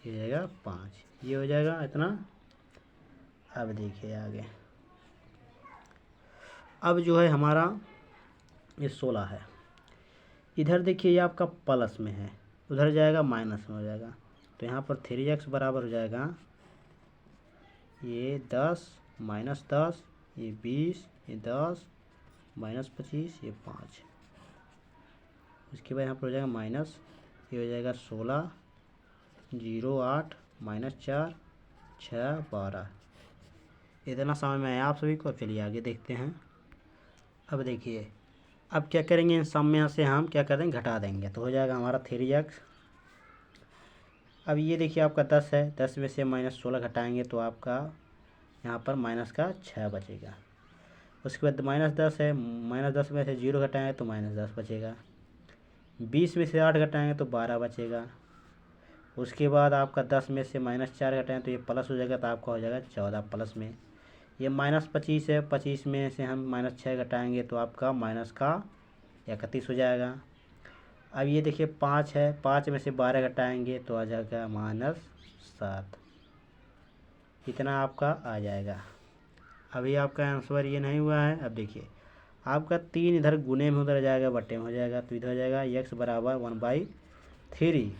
ये हो जाएगा 5, ये हो जाएगा इतना। अब देखिए आगे, अब जो है हमारा ये 16 है, इधर देखिए ये आपका प्लस में है, उधर जाएगा माइनस में हो जाएगा। तो यहाँ पर 3x बराबर हो जाएगा ये 10 माइनस 10, ये 20, ये 10 -25, ये 5। उसके बाद यहाँ पर हो जाएगा माइनस, ये हो जाएगा 16, 0, 8, -4, 6, 12। इतना समझ में आया आप सभी को। चलिए आगे देखते हैं। अब देखिए, अब क्या करेंगे, इन सम में से हम क्या कर देंगे, घटा देंगे, तो हो जाएगा हमारा 3x। अब ये देखिए आपका 10 है, 10 में से -16 घटाएंगे तो आपका यहाँ पर माइनस का 6 बचेगा। उसके बाद -10 है, -10 में से 0 घटाएंगे तो -10 बचेगा। 20 में से 8 घटाएंगे तो 12 बचेगा। उसके बाद आपका 10 में से -4 घटाएंगे तो ये प्लस हो जाएगा, तो आपका हो जाएगा 14 प्लस में। ये -25 है, 25 में से हम -6 घटाएंगे तो आपका माइनस का 31 हो जाएगा। अब ये देखिए 5 है, 5 में से 12 घटाएंगे तो आ जाएगा -7। इतना आपका आ जाएगा। अभी आपका आंसर ये नहीं हुआ है। अब देखिए आपका 3 इधर गुने में उधर जाएगा, बट्टे में हो जाएगा, तो इधर हो जाएगा x बराबर 1/3।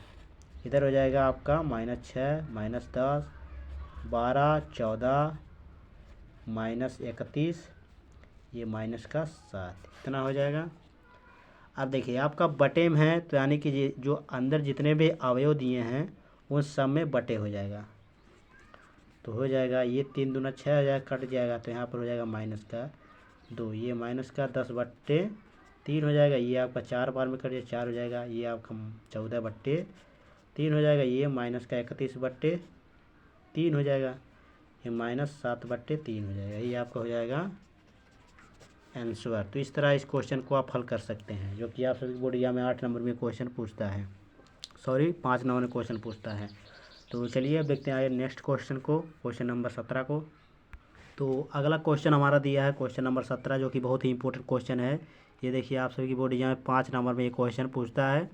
इधर हो जाएगा आपका -6, -10, 12, 14, -31, ये माइनस का 7, इतना हो जाएगा। अब देखिए आपका बटे में है, तो यानी कि ये जो अंदर जितने भी अवयव दिए हैं उन सब में बटे हो जाएगा, तो हो जाएगा ये 3 दूना 6 हो जाएगा, कट जाएगा, तो यहाँ पर हो जाएगा -2, ये -10/3 हो जाएगा। ये आपका 4 बार में कट जाए 4 हो जाएगा, ये आपका 14/3 हो जाएगा। ये -31/3 हो जाएगा, ये -7/3 हो जाएगा। ये आपका हो जाएगा आंसर। तो इस तरह इस क्वेश्चन को आप हल कर सकते हैं, जो कि आप सभी बोर्ड एग्जाम में 8 नंबर में क्वेश्चन पूछता है, सॉरी 5 नंबर में क्वेश्चन पूछता है। तो चलिए अब देखते हैं आगे नेक्स्ट क्वेश्चन को, क्वेश्चन नंबर 17 को। तो अगला क्वेश्चन हमारा दिया है क्वेश्चन नंबर 17, जो कि बहुत ही इंपॉर्टेंट क्वेश्चन है। ये देखिए आप सभी की बोर्ड एग्जाम में 5 नंबर में ये क्वेश्चन पूछता है।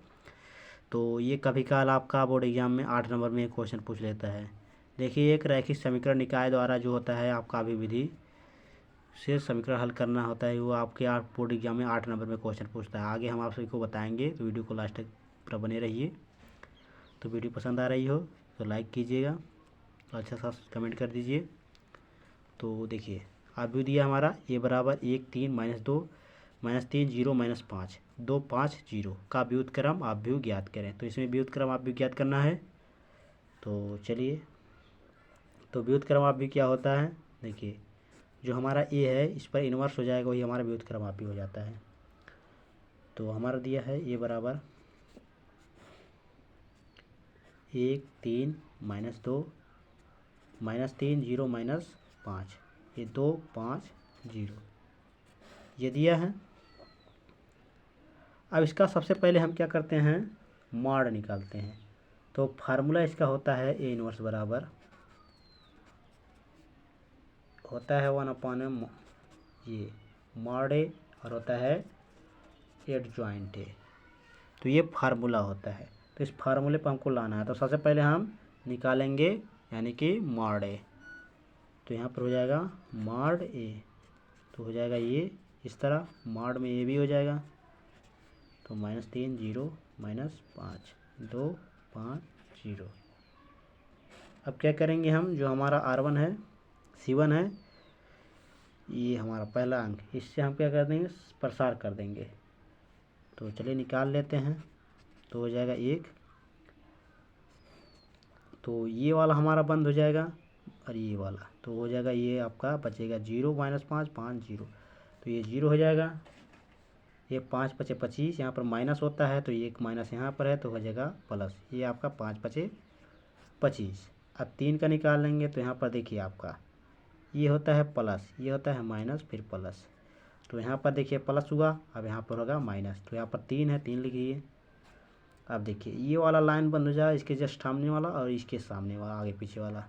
तो ये कभी काल आपका बोर्ड एग्जाम में 8 नंबर में क्वेश्चन पूछ लेता है। देखिए एक रैखिक समीकरण निकाय द्वारा जो होता है आपका अभिविधि से समीकरण हल करना होता है, वो आपके बोर्ड एग्जाम में 8 नंबर में क्वेश्चन पूछता है। आगे हम आप सभी को बताएंगे, तो वीडियो को लास्ट तक पूरा बने रहिए। तो वीडियो पसंद आ रही हो तो लाइक कीजिएगा, अच्छा सा कमेंट कर दीजिए। तो देखिए अभी दिया हमारा a बराबर 1, 3, -2, -3, 0, -5, 2, 5, 0 का व्युत्क्रम आप भी ज्ञात करें। तो इसमें व्युत्क्रम आप भी ज्ञात करना है। तो चलिए, तो व्युत्क्रम आप भी क्या होता है, देखिए जो हमारा a है इस पर इन्वर्स हो जाएगा, वही हमारा व्युत्क्रम आप भी हो जाता है। तो हमारा दिया है a बराबर 1, 3, -2, -3, 0, -5, ये 2, 5, 0 ये दिया है। अब इसका सबसे पहले हम क्या करते हैं, मॉड निकालते हैं। तो फार्मूला इसका होता है a इनवर्स बराबर होता है 1/m, ये मॉड a, और होता है एडजॉइंट a। तो ये फार्मूला होता है। तो इस फार्मूले पर हमको लाना है। तो सबसे पहले हम निकालेंगे यानी कि मॉड a। तो यहाँ पर हो जाएगा मॉड a, तो हो जाएगा ये इस तरह, मॉड में a भी हो जाएगा। तो -3, 0, -5, 2, 5, 0। अब क्या करेंगे हम, जो हमारा R1 है, C1 है, ये हमारा पहला अंक, इससे हम क्या कर देंगे, प्रसार कर देंगे। तो चलिए निकाल लेते हैं। तो हो जाएगा 1, तो ये वाला हमारा बंद हो जाएगा, और ये वाला तो हो जाएगा, ये आपका बचेगा 0, -5, 5, 0, तो ये 0 हो जाएगा। ये 5 बचे 25, यहाँ पर माइनस होता है, तो ये एक माइनस यहाँ पर है, तो हो जाएगा प्लस। ये आपका 5 बचे 25। अब 3 का निकाल लेंगे, तो यहाँ पर देखिए आपका ये होता है प्लस, ये होता है माइनस, फिर प्लस। तो यहाँ पर देखिए प्लस हुआ, अब यहाँ पर होगा माइनस। तो यहाँ पर 3 है, 3 लिखिए। अब देखिए ये वाला लाइन बंद हो जाए, इसके जस्ट सामने वाला और इसके सामने वाला, आगे पीछे वाला,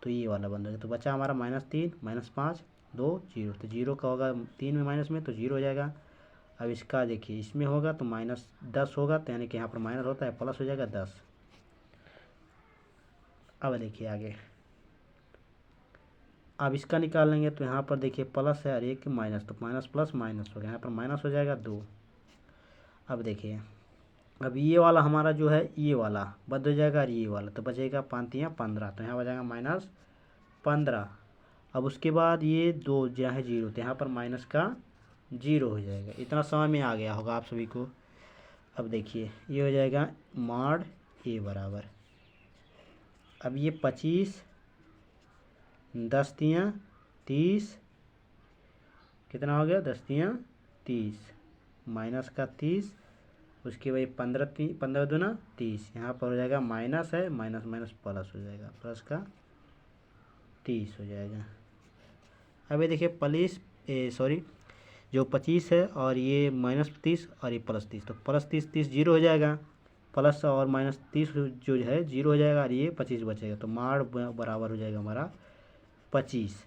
तो ये वाला बंद हो जाए। तो बचा हमारा -3, -5, 2, 0। तो 0 का होगा 3 में माइनस में, तो 0 हो जाएगा। अब इसका देखिए इसमें होगा तो -10 होगा, तो यानी कि यहाँ पर माइनस होता है, प्लस हो जाएगा 10। अब देखिए आगे, अब इसका निकाल लेंगे, तो यहाँ पर देखिए प्लस है और एक माइनस, तो माइनस प्लस माइनस हो गया, यहाँ पर माइनस हो जाएगा 2। अब देखिए अब ये वाला हमारा जो है, ये वाला बंद हो जाएगा, और ये वाला तो बचेगा 5 या 15, तो यहाँ बचेगा -15। अब उसके बाद ये 2 जहाँ है 0, तो यहाँ पर माइनस का जीरो हो जाएगा। इतना समझ में आ गया होगा आप सभी को। अब देखिए ये हो जाएगा मॉड ए बराबर, अब ये 25 10 तियाँ 30, कितना हो गया 10 तियाँ 30 माइनस का 30, उसके बाद 15 दूना 30, यहाँ पर हो जाएगा माइनस है, माइनस माइनस प्लस हो जाएगा, प्लस का 30 हो जाएगा। अब ये देखिए जो 25 है और ये माइनस 30 और ये प्लस 30, तो प्लस 30 30 जीरो हो जाएगा, प्लस और माइनस 30 जो है जीरो हो जाएगा और ये 25 बचेगा, तो मॉड बराबर हो जाएगा हमारा 25।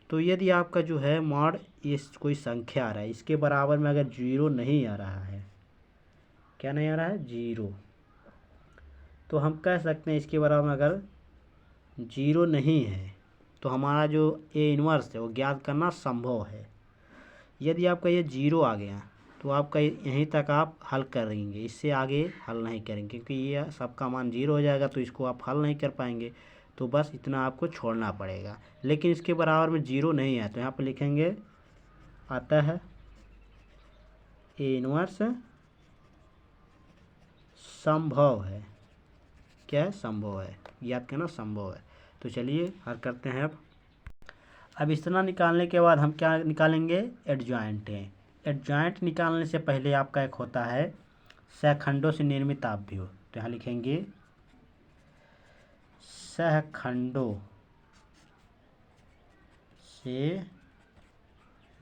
तो यदि आपका जो है मॉड ये कोई संख्या आ रहा है, इसके बराबर में अगर जीरो नहीं आ रहा है, क्या नहीं आ रहा है जीरो, तो हम कह सकते हैं इसके बराबर में अगर जीरो नहीं है तो हमारा जो ए इन्वर्स है वो ज्ञात करना संभव है। यदि आपका ये जीरो आ गया तो आपका यहीं तक आप हल करेंगे, इससे आगे हल नहीं करेंगे, क्योंकि ये सबका मान जीरो हो जाएगा तो इसको आप हल नहीं कर पाएंगे, तो बस इतना आपको छोड़ना पड़ेगा। लेकिन इसके बराबर में जीरो नहीं है तो यहाँ पर लिखेंगे आता है ए इन्वर्स संभव है, क्या है संभव है, याद करना संभव है। तो चलिए हल करते हैं। अब इतना निकालने के बाद हम क्या निकालेंगे, एडजॉइंट है। एडजॉइंट निकालने से पहले आपका एक होता है सहखंडों से निर्मित अवयव, तो यहाँ लिखेंगे सहखंडों से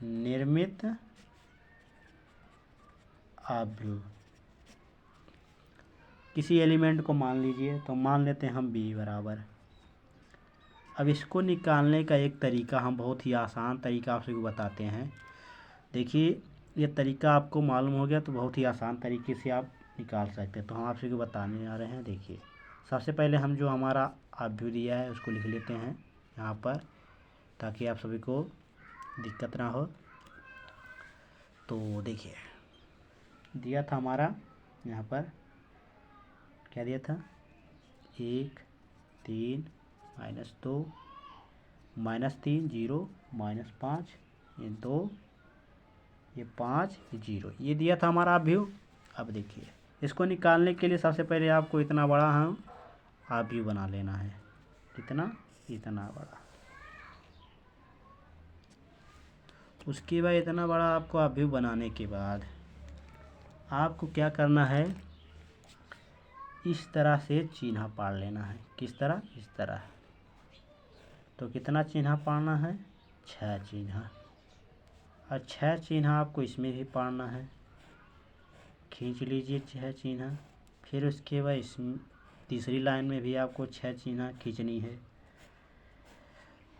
निर्मित अवयव। किसी एलिमेंट को मान लीजिए, तो मान लेते हैं हम बी बराबर। अब इसको निकालने का एक तरीका हम बहुत ही आसान तरीका आप सबको बताते हैं। देखिए ये तरीका आपको मालूम हो गया तो बहुत ही आसान तरीके से आप निकाल सकते हैं, तो हम आप सबको बताने आ रहे हैं। देखिए सबसे पहले हम जो हमारा अवयव दिया है उसको लिख लेते हैं यहाँ पर, ताकि आप सभी को दिक्कत ना हो। तो देखिए दिया था हमारा यहाँ पर, क्या दिया था 1 3 -2 -3 0 -5 ये 2 ये 5 ये 0, ये दिया था हमारा अवयव। अब देखिए इसको निकालने के लिए सबसे पहले आपको इतना बड़ा हम अवयव बना लेना है, कितना इतना बड़ा। उसके बाद इतना बड़ा आपको अवयव बनाने के बाद आपको क्या करना है, इस तरह से चिन्ह पाड़ लेना है। किस तरह, इस तरह। तो कितना चिन्ह पाड़ना है, 6 चिन्ह, और 6 चिन्ह आपको इसमें भी पाड़ना है। खींच लीजिए 6 चिन्ह। फिर उसके बाद इस तीसरी लाइन में भी आपको 6 चिन्ह खींचनी है।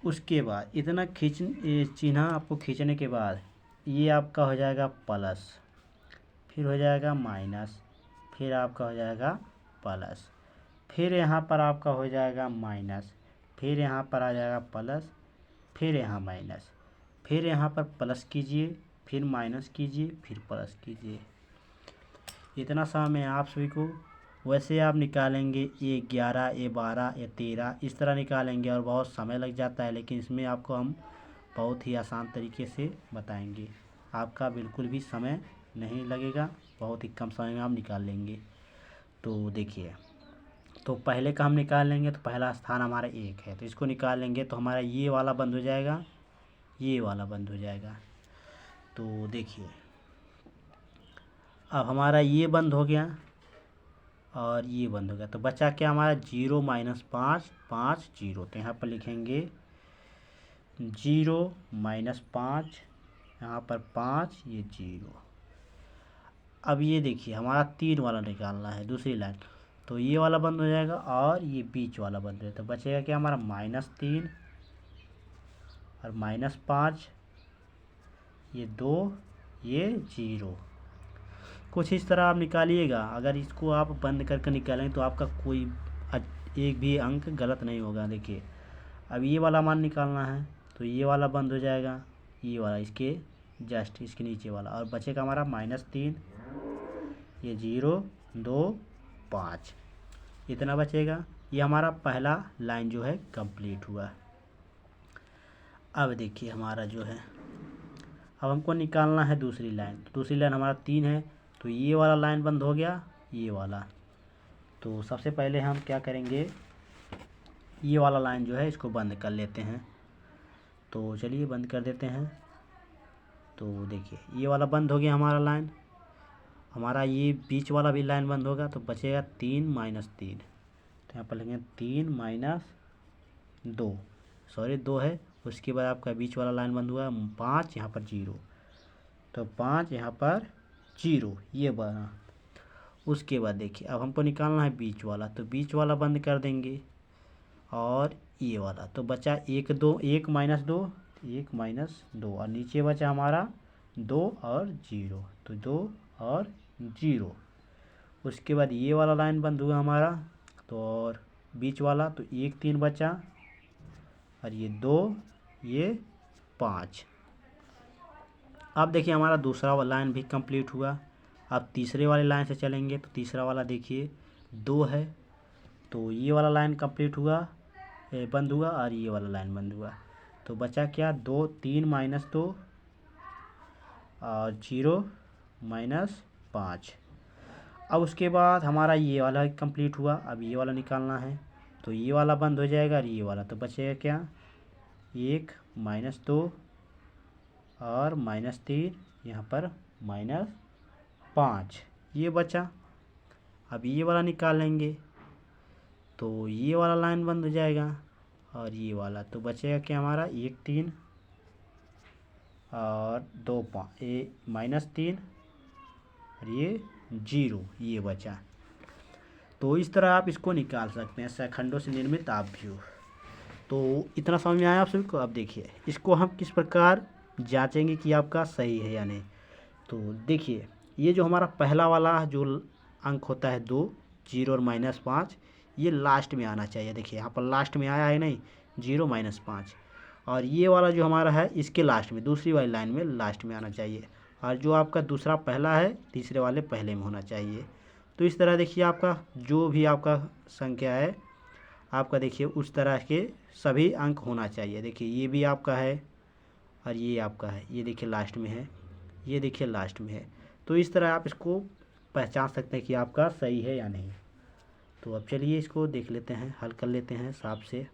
उसके बाद इतना चिन्ह आपको खींचने के बाद ये आपका हो जाएगा प्लस, फिर हो जाएगा माइनस, फिर आपका हो जाएगा प्लस, फिर यहाँ पर आपका हो जाएगा माइनस, फिर यहाँ पर आ जाएगा प्लस, फिर यहाँ माइनस, फिर यहाँ पर प्लस कीजिए, फिर माइनस कीजिए, फिर प्लस कीजिए। इतना समय आप सभी को वैसे आप निकालेंगे ये 11 ये 12 ये 13 इस तरह निकालेंगे और बहुत समय लग जाता है, लेकिन इसमें आपको हम बहुत ही आसान तरीके से बताएंगे। आपका बिल्कुल भी समय नहीं लगेगा, बहुत ही कम समय में आप निकाल लेंगे। तो देखिए, तो पहले का हम निकाल लेंगे, तो पहला स्थान हमारा 1 है, तो इसको निकाल लेंगे तो हमारा ये वाला बंद हो जाएगा, ये वाला बंद हो जाएगा। तो देखिए अब हमारा ये बंद हो गया और ये बंद हो गया, तो बचा क्या हमारा 0 -5 5 0। तो यहाँ पर लिखेंगे 0 -5, यहाँ पर 5 ये 0। अब ये देखिए हमारा 3 वाला निकालना है, दूसरी लाइन, तो ये वाला बंद हो जाएगा और ये बीच वाला बंद हो जाएगा, तो बचेगा क्या हमारा -3 और -5 ये 2 ये 0। कुछ इस तरह आप निकालिएगा। अगर इसको आप बंद करके निकालेंगे तो आपका कोई एक भी अंक गलत नहीं होगा। देखिए अब ये वाला मान निकालना है, तो ये वाला बंद हो जाएगा, ये वाला इसके जस्ट इसके नीचे वाला, और बचेगा हमारा -3 ये 0 2 5 इतना बचेगा। ये हमारा पहला लाइन जो है कंप्लीट हुआ। अब देखिए हमारा जो है अब हमको निकालना है दूसरी लाइन। तो दूसरी लाइन हमारा 3 है, तो ये वाला लाइन बंद हो गया, ये वाला। तो सबसे पहले हम क्या करेंगे, ये वाला लाइन जो है इसको बंद कर लेते हैं। तो चलिए बंद कर देते हैं। तो देखिए ये वाला बंद हो गया हमारा लाइन, हमारा ये बीच वाला भी लाइन बंद होगा। तो बचेगा 3 माइनस 3। तो यहाँ पर लिखेंगे 3 माइनस 2, सॉरी 2 है। उसके बाद आपका बीच वाला लाइन बंद हुआ 5, यहाँ पर 0। तो 5 यहाँ पर 0, ये बना। उसके बाद देखिए अब हमको निकालना है बीच वाला, तो बीच वाला बंद कर देंगे और ये वाला। तो बचा 1 2, 1 माइनस 2, 1 माइनस 2, और नीचे बचा हमारा 2 और 0। तो 2 और 0। उसके बाद ये वाला लाइन बंद हुआ हमारा, तो और बीच वाला, तो 1 3 बचा, और ये 2, ये 5। अब देखिए हमारा दूसरा वाला लाइन भी कंप्लीट हुआ। अब तीसरे वाले लाइन से चलेंगे। तो तीसरा वाला देखिए 2 है, तो ये वाला लाइन कंप्लीट हुआ, बंद हुआ, और ये वाला लाइन बंद हुआ। तो बचा क्या, 2 3 माइनस 2 और 0 माइनस 5। अब उसके बाद हमारा ये वाला कंप्लीट हुआ। अब ये वाला निकालना है, तो ये वाला बंद हो जाएगा और ये वाला। तो बचेगा क्या, 1 माइनस 2 और माइनस 3, यहाँ पर माइनस 5, ये बचा। अब ये वाला निकाल लेंगे, तो ये वाला लाइन बंद हो जाएगा और ये वाला। तो बचेगा क्या हमारा, 1 3 और 2 5, ये माइनस 3 और ये 0, ये बचा। तो इस तरह आप इसको निकाल सकते हैं, सैखंडों से निर्मित आव्यूह। तो इतना समझ में आया आप सभी को। अब देखिए इसको हम किस प्रकार जांचेंगे कि आपका सही है या नहीं। तो देखिए ये जो हमारा पहला वाला जो अंक होता है 2 0 और माइनस 5, ये लास्ट में आना चाहिए। देखिए यहाँ पर लास्ट में आया है नहीं, 0 माइनस 5। और ये वाला जो हमारा है इसके लास्ट में, दूसरी वाली लाइन में लास्ट में आना चाहिए। और जो आपका दूसरा पहला है तीसरे वाले पहले में होना चाहिए। तो इस तरह देखिए आपका जो भी आपका संख्या है, आपका देखिए उस तरह के सभी अंक होना चाहिए। देखिए ये भी आपका है और ये आपका है, ये देखिए लास्ट में है, ये देखिए लास्ट में है। तो इस तरह आप इसको पहचान सकते हैं कि आपका सही है या नहीं। तो अब चलिए इसको देख लेते हैं, हल कर लेते हैं हिसाब से।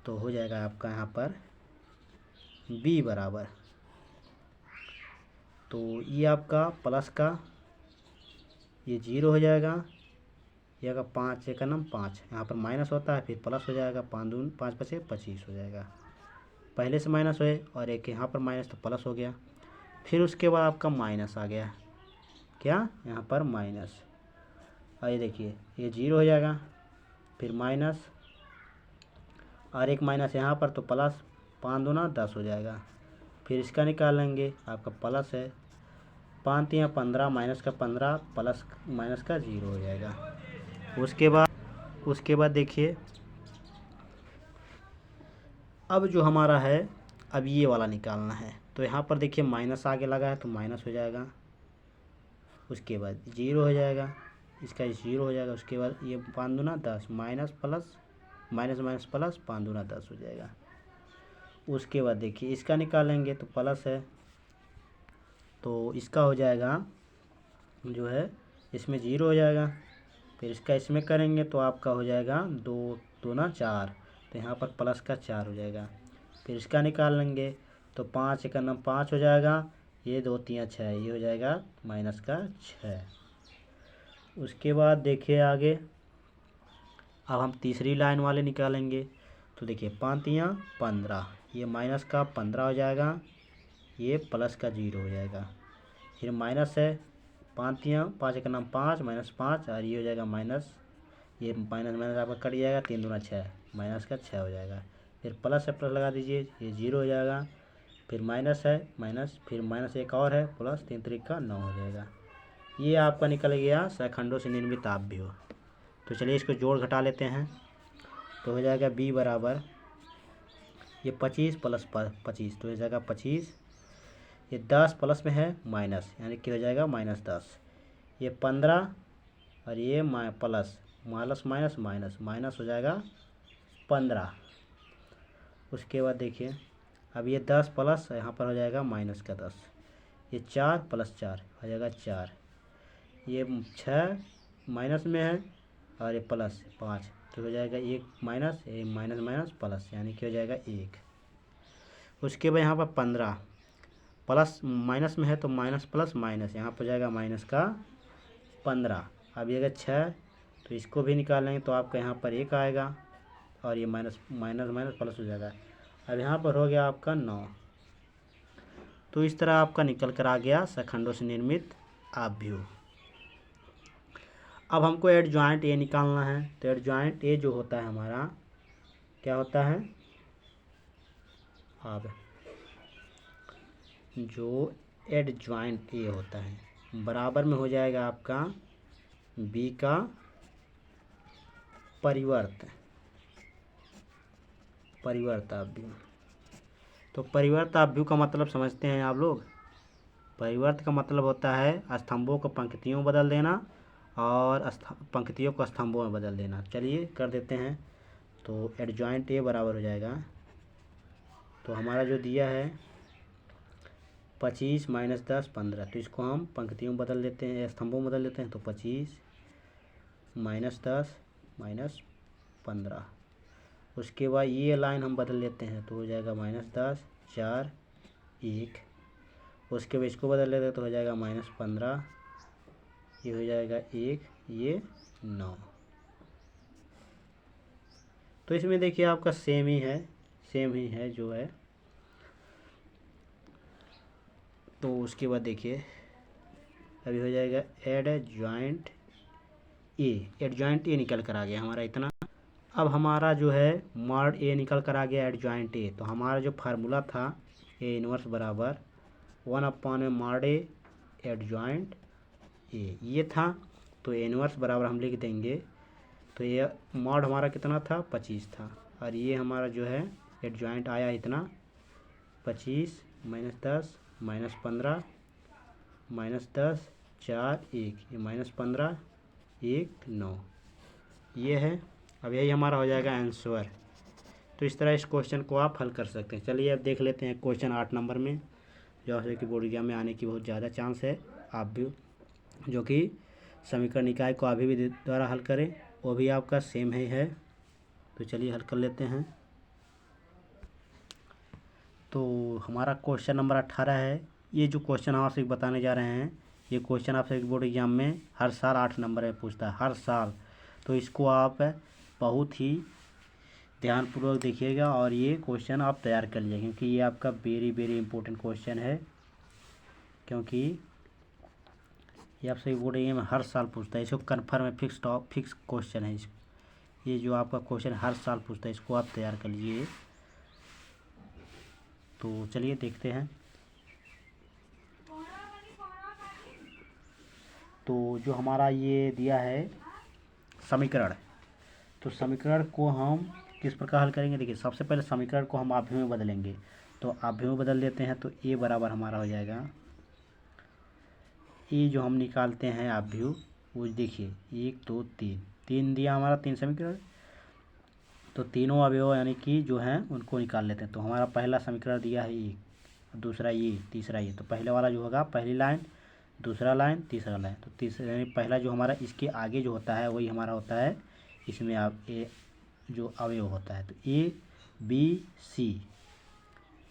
तो हो जाएगा आपका यहाँ पर b बराबर, तो ये आपका प्लस का ये 0 हो जाएगा, ये अगर 5 एक नम 5, यहाँ पर माइनस होता है फिर प्लस हो जाएगा, 5 दून 5 5 25 हो जाएगा। पहले से माइनस हुए और एक यहाँ पर माइनस, तो प्लस हो गया। फिर उसके बाद आपका माइनस आ गया, क्या यहाँ पर माइनस, और ये देखिए ये 0 हो जाएगा, फिर माइनस और एक माइनस यहाँ पर, तो प्लस, 5 दूना 10 हो जाएगा। फिर इसका निकालेंगे, आपका प्लस है, 5 3 15, माइनस का 15 प्लस माइनस का 0 हो जाएगा। उसके बाद देखिए अब जो हमारा है, अब ये वाला निकालना है। तो यहाँ पर देखिए माइनस आगे लगा है तो माइनस हो जाएगा, उसके बाद 0 हो जाएगा, इसका 0 हो जाएगा। उसके बाद ये 5 दूना 10, minus plus minus minus plus, 5 दूना 10 हो जाएगा। उसके बाद देखिए इसका निकालेंगे तो प्लस है, तो इसका हो जाएगा जो है इसमें 0 हो जाएगा। फिर इसका इसमें करेंगे तो आपका हो जाएगा 2 दूना 4, तो यहाँ पर प्लस का 4 हो जाएगा। फिर इसका निकाल लेंगे तो 5 एक नम 5 हो जाएगा, ये 2 3 6, ये हो जाएगा माइनस का 6। उसके बाद देखिए आगे अब हम तीसरी लाइन वाले निकालेंगे। तो देखिए 5 3 15, ये माइनस का 15 हो जाएगा, ये प्लस का 0 हो जाएगा। फिर माइनस है, 5 3 5 एक नाम 5 माइनस 5, और ये हो जाएगा माइनस, ये माइनस माइनस आपका कट जाएगा, 3 दूना 6, माइनस का 6 हो जाएगा। फिर प्लस है, प्लस लगा दीजिए, ये 0 हो जाएगा। फिर माइनस है, माइनस, फिर माइनस एक और है, प्लस 3 3 का 9 हो जाएगा। ये आपका निकल गया सैखंडों से निर्मित आव्यूह। तो चलिए इसको जोड़ घटा लेते हैं। तो हो जाएगा b बराबर, ये 25 प्लस 25, तो हो जाएगा 25, ये 10 प्लस में है माइनस, यानी कि हो जाएगा माइनस 10, ये 15 और ये plus minus minus minus minus हो जाएगा 15। उसके बाद देखिए अब ये 10 प्लस यहाँ पर हो जाएगा माइनस का 10, ये 4 प्लस 4 हो जाएगा 4, ये 6 माइनस में है और ये प्लस 5, तो हो जाएगा 1 माइनस, ये माइनस माइनस प्लस, यानी कि हो जाएगा 1। उसके बाद यहाँ पर 15 प्लस माइनस में है तो माइनस प्लस माइनस, यहाँ पर जाएगा माइनस का 15। अब ये अगर 6 तो इसको भी निकालेंगे तो आपका यहाँ पर 1 आएगा और ये माइनस माइनस माइनस प्लस हो जाएगा। अब यहाँ पर हो गया आपका 9। तो इस तरह आपका निकल कर आ गया सखंडों से निर्मित आव्यूह। अब हमको एडजॉइंट ए निकालना है। तो एडजॉइंट ए जो होता है हमारा क्या होता है, अब जो एडजॉइंट ए होता है बराबर में हो जाएगा आपका बी का परिवर्त आव्यूह। तो परिवर्त आव्यूह का मतलब समझते हैं आप लोग। परिवर्त का मतलब होता है स्तंभों को पंक्तियों में बदल देना और पंक्तियों को स्तंभों में बदल देना। चलिए कर देते हैं। तो एडजॉइंट ए बराबर हो जाएगा, तो हमारा जो दिया है 25 माइनस 10 15, तो इसको हम पंक्तियों में बदल देते हैं, स्तंभों में बदल देते हैं। तो 25 माइनस 10 माइनस 15। उसके बाद ये लाइन हम बदल लेते हैं तो हो जाएगा माइनस 10 4 1। उसके बाद इसको बदल लेते हैं तो हो जाएगा माइनस 15, ये हो जाएगा 1, ये 9। तो इसमें देखिए आपका सेम ही है जो है। तो उसके बाद देखिए अभी हो जाएगा एडजॉइंट ए निकल कर आ गया हमारा इतना। अब हमारा जो है मॉड ए निकल कर आ गया एडजॉइंट ए। तो हमारा जो फार्मूला था ए इनवर्स बराबर 1/में मॉड ए एडजॉइंट ए, ये था। तो ए इनवर्स बराबर हम लिख देंगे। तो ये मॉड हमारा कितना था 25 था, और ये हमारा जो है एडजॉइंट आया इतना 25 माइनस 10 माइनस 15 माइनस 10 4 1, ये माइनस 15 1 9, ये है। अब यही हमारा हो जाएगा आंसर। तो इस तरह इस क्वेश्चन को आप हल कर सकते हैं। चलिए अब देख लेते हैं क्वेश्चन 8 नंबर में, जो है कि बोर्ड एग्जाम में आने की बहुत ज़्यादा चांस है। आप भी जो कि समीकरण निकाय को अभी भी द्वारा हल करें, वो भी आपका सेम ही है। तो चलिए हल कर लेते हैं। तो हमारा क्वेश्चन नंबर 18 है। ये जो क्वेश्चन हम आपसे बताने जा रहे हैं, ये क्वेश्चन आपसे बोर्ड एग्जाम में हर साल 8 नंबर में पूछता है, हर साल। तो इसको आप बहुत ही ध्यानपूर्वक देखिएगा और ये क्वेश्चन आप तैयार कर लीजिए, क्योंकि ये आपका वेरी इंपॉर्टेंट क्वेश्चन है। क्योंकि ये आपसे बोर्ड एग्जाम में हर साल पूछता है, इसको कन्फर्म है, फिक्स क्वेश्चन है। ये जो आपका क्वेश्चन हर साल पूछता है, इसको आप तैयार कर लीजिए। तो चलिए देखते हैं। तो जो हमारा ये दिया है समीकरण, तो समीकरण को हम किस प्रकार हल करेंगे। देखिए सबसे पहले समीकरण को हम आव्यूह में बदलेंगे। तो आव्यूह में बदल देते हैं तो ए बराबर हमारा हो जाएगा, ए जो हम निकालते हैं आव्यूह, वो देखिए 1 2 3 दिया हमारा 3 समीकरण। तो तीनों अवयव यानी कि जो हैं उनको निकाल लेते हैं। तो हमारा पहला समीकरण दिया है ये, दूसरा ये, तीसरा ये। तो पहले वाला जो होगा पहली लाइन, दूसरा लाइन, तीसरा लाइन। तो तीसरा पहला जो हमारा इसके आगे जो होता है वही हमारा होता है इसमें आप ए जो अवयव होता है। तो ए बी सी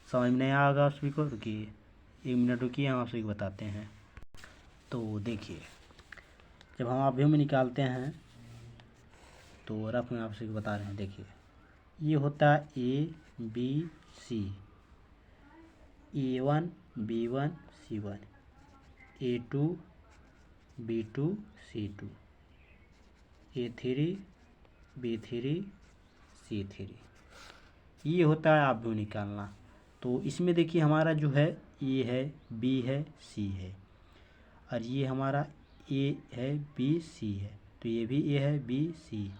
समझ में नहीं आएगा सभी को, रुकिए 1 मिनट रुकिए, हम आप सभी को बताते हैं। तो देखिए जब हम अवयव में निकालते हैं तो रफ में आप सभी को बता रहे हैं। देखिए ये होता है A B C, A1 B1 C1, A2 B2 C2, A3 B3 C3, ये होता है अवयव निकालना। तो इसमें देखिए हमारा जो है ए है, बी है, सी है, और ये हमारा ए है, बी सी है। तो ये भी ए है, बी सी।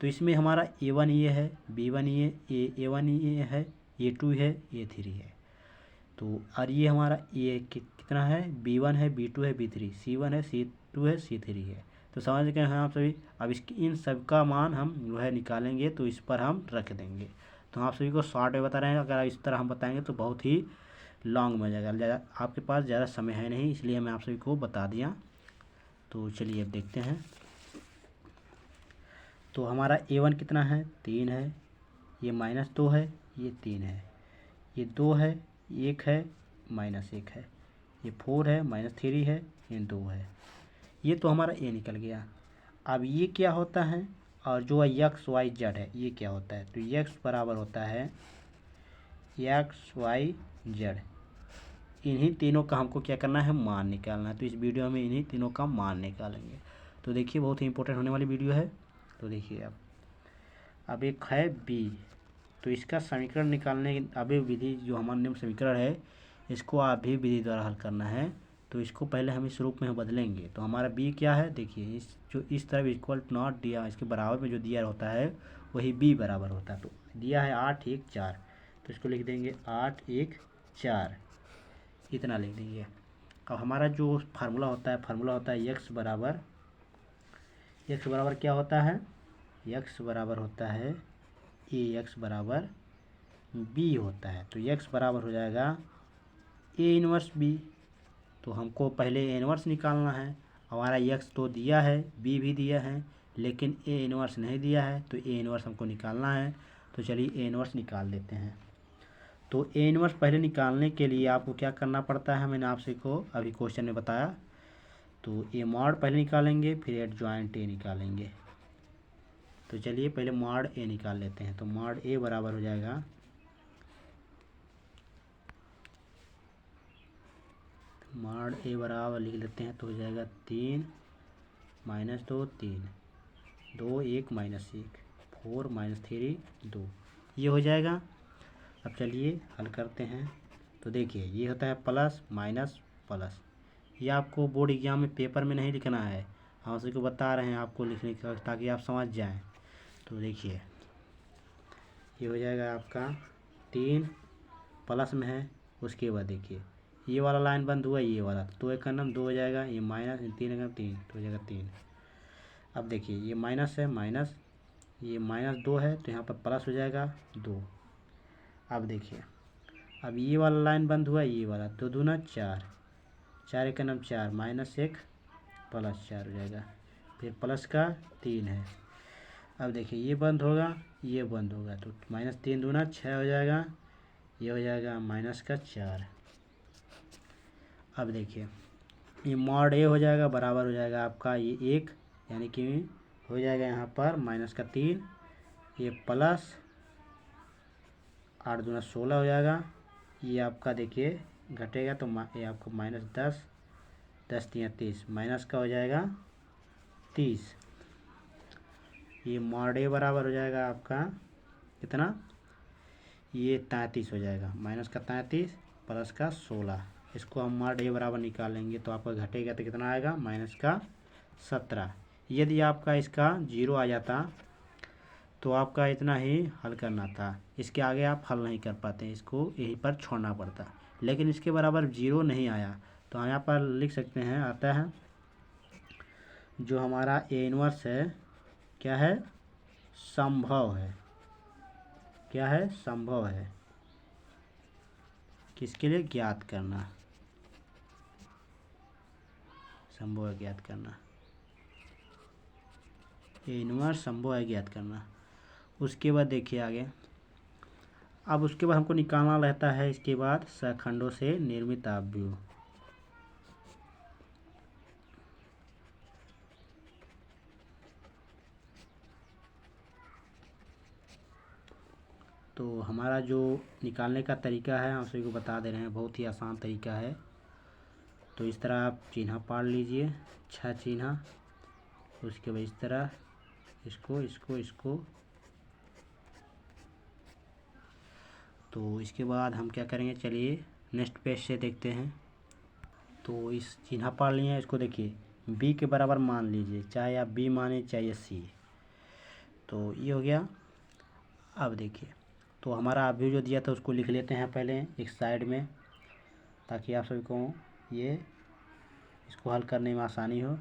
तो इसमें हमारा A1 ये है, B1 ये, A1 ये है, A2 है, A3 है। तो और ये हमारा ए कितना है, B1 है, B2 है, B3, C1 है, C2 है, C3 है। तो समझ गए हैं आप सभी। अब इसकी इन सब का मान हम जो है निकालेंगे तो इस पर हम रख देंगे। तो हम आप सभी को शॉर्ट में बता रहे हैं। अगर इस तरह हम बताएंगे तो बहुत ही लॉन्ग में हो जाएगा, ज़्यादा आपके पास ज़्यादा समय है नहीं, इसलिए मैं आप सभी को बता दिया। तो चलिए अब देखते हैं। तो हमारा A1 कितना है, 3 है, ये -2 है, ये 3 है, ये 2 है, 1 है, -1 है, ये 4 है, -3 है, ये 2 है। ये तो हमारा A निकल गया। अब ये क्या होता है, और जो एक्स वाई जेड है ये क्या होता है, तो एक्स बराबर होता है एक्स वाई जेड। इन्हीं तीनों का हमको क्या करना है, मान निकालना है। तो इस वीडियो में इन्हीं तीनों का मान निकालेंगे। तो देखिए बहुत ही इंपॉर्टेंट होने वाली वीडियो है। तो देखिए अब एक है बी, तो इसका समीकरण निकालने की अभी विधि जो हमारा निम्न समीकरण है इसको आप भी विधि द्वारा हल करना है। तो इसको पहले हम इस रूप में बदलेंगे। तो हमारा बी क्या है, देखिए इस तरफ इक्वल टू नॉट दिया, इसके बराबर में जो दिया होता है वही बी बराबर होता है। तो दिया है 8 1 4, तो इसको लिख देंगे 8 1 4, इतना लिख देंगे। अब हमारा जो फार्मूला होता है एक्स बराबर क्या होता है, एक्स बराबर होता है ए एक्स बराबर बी होता है। तो एक्स बराबर हो जाएगा ए इनवर्स बी। तो हमको पहले ए इनवर्स निकालना है। हमारा एक्स तो दिया है, बी भी दिया है, लेकिन ए इनवर्स नहीं दिया है, तो ए इनवर्स हमको निकालना है। तो चलिए ए इनवर्स निकाल लेते हैं। तो ए इनवर्स पहले निकालने के लिए आपको क्या करना पड़ता है, मैंने आपसे को अभी क्वेश्चन में बताया। तो ए मॉड पहले निकालेंगे, फिर एडजॉइंट ए निकालेंगे। तो चलिए पहले मॉड ए निकाल लेते हैं। तो मॉड ए बराबर हो जाएगा, मॉड ए बराबर लिख लेते हैं, तो हो जाएगा 3 -2 3 2 1 -1 4 -3 2, ये हो जाएगा। अब चलिए हल करते हैं। तो देखिए ये होता है प्लस माइनस प्लस। ये आपको बोर्ड एग्जाम में पेपर में नहीं लिखना है, हम उसी को बता रहे हैं आपको लिखने का, ताकि आप समझ जाएं। तो देखिए ये हो जाएगा आपका 3 प्लस में है, उसके बाद देखिए ये वाला लाइन बंद हुआ, ये वाला, तो एक का नाम 2 हो जाएगा, ये माइनस 3 का 3, तो हो जाएगा 3। अब देखिए ये माइनस है, माइनस ये -2 है, तो यहाँ पर प्लस हो जाएगा 2। अब देखिए अब ये वाला लाइन बंद हुआ, ये वाला, 2 दूना 4, 4 का नाम 4, -1 +4 हो जाएगा, फिर प्लस का 3 है। अब देखिए ये बंद होगा, ये बंद होगा, तो -3 दूना 6 हो जाएगा, ये हो जाएगा -4। अब देखिए ये मॉड ए हो जाएगा, बराबर हो जाएगा आपका ये 1, यानी कि हो जाएगा यहाँ पर -3, ये प्लस 8 दूना 16 हो जाएगा, ये आपका देखिए घटेगा, तो ये आपको -10 10 3 30, माइनस का हो जाएगा 30। ये मॉड ए बराबर हो जाएगा आपका कितना, ये 33 हो जाएगा, माइनस का 33 प्लस का 16। इसको हम मॉड ए बराबर निकालेंगे तो आपका घटेगा तो कितना आएगा, -17। यदि आपका इसका 0 आ जाता तो आपका इतना ही हल करना था, इसके आगे आप हल नहीं कर पाते, इसको यहीं पर छोड़ना पड़ता। लेकिन इसके बराबर 0 नहीं आया, तो हम यहाँ पर लिख सकते हैं, आता है जो हमारा ए इनवर्स है क्या है, संभव है। क्या है, संभव है। किसके लिए, ज्ञात करना, संभव है ज्ञात करना, ए इनवर्स संभव है ज्ञात करना। उसके बाद देखिए आगे, अब उसके बाद हमको निकालना रहता है इसके बाद सखंडों से निर्मित अवयव। तो हमारा जो निकालने का तरीका है हम सभी को बता दे रहे हैं, बहुत ही आसान तरीका है। तो इस तरह आप चिन्ह पाड़ लीजिए, 6 चिन्ह, उसके बाद इस तरह इसको इसको इसको। तो इसके बाद हम क्या करेंगे, चलिए नेक्स्ट पेज से देखते हैं। तो इस चिन्ह पाड़ लिए, इसको देखिए बी के बराबर मान लीजिए, चाहे आप बी माने चाहे सी। तो ये हो गया। अब देखिए तो हमारा अभी जो दिया था उसको लिख लेते हैं पहले एक साइड में, ताकि आप सभी को ये इसको हल करने में आसानी हो।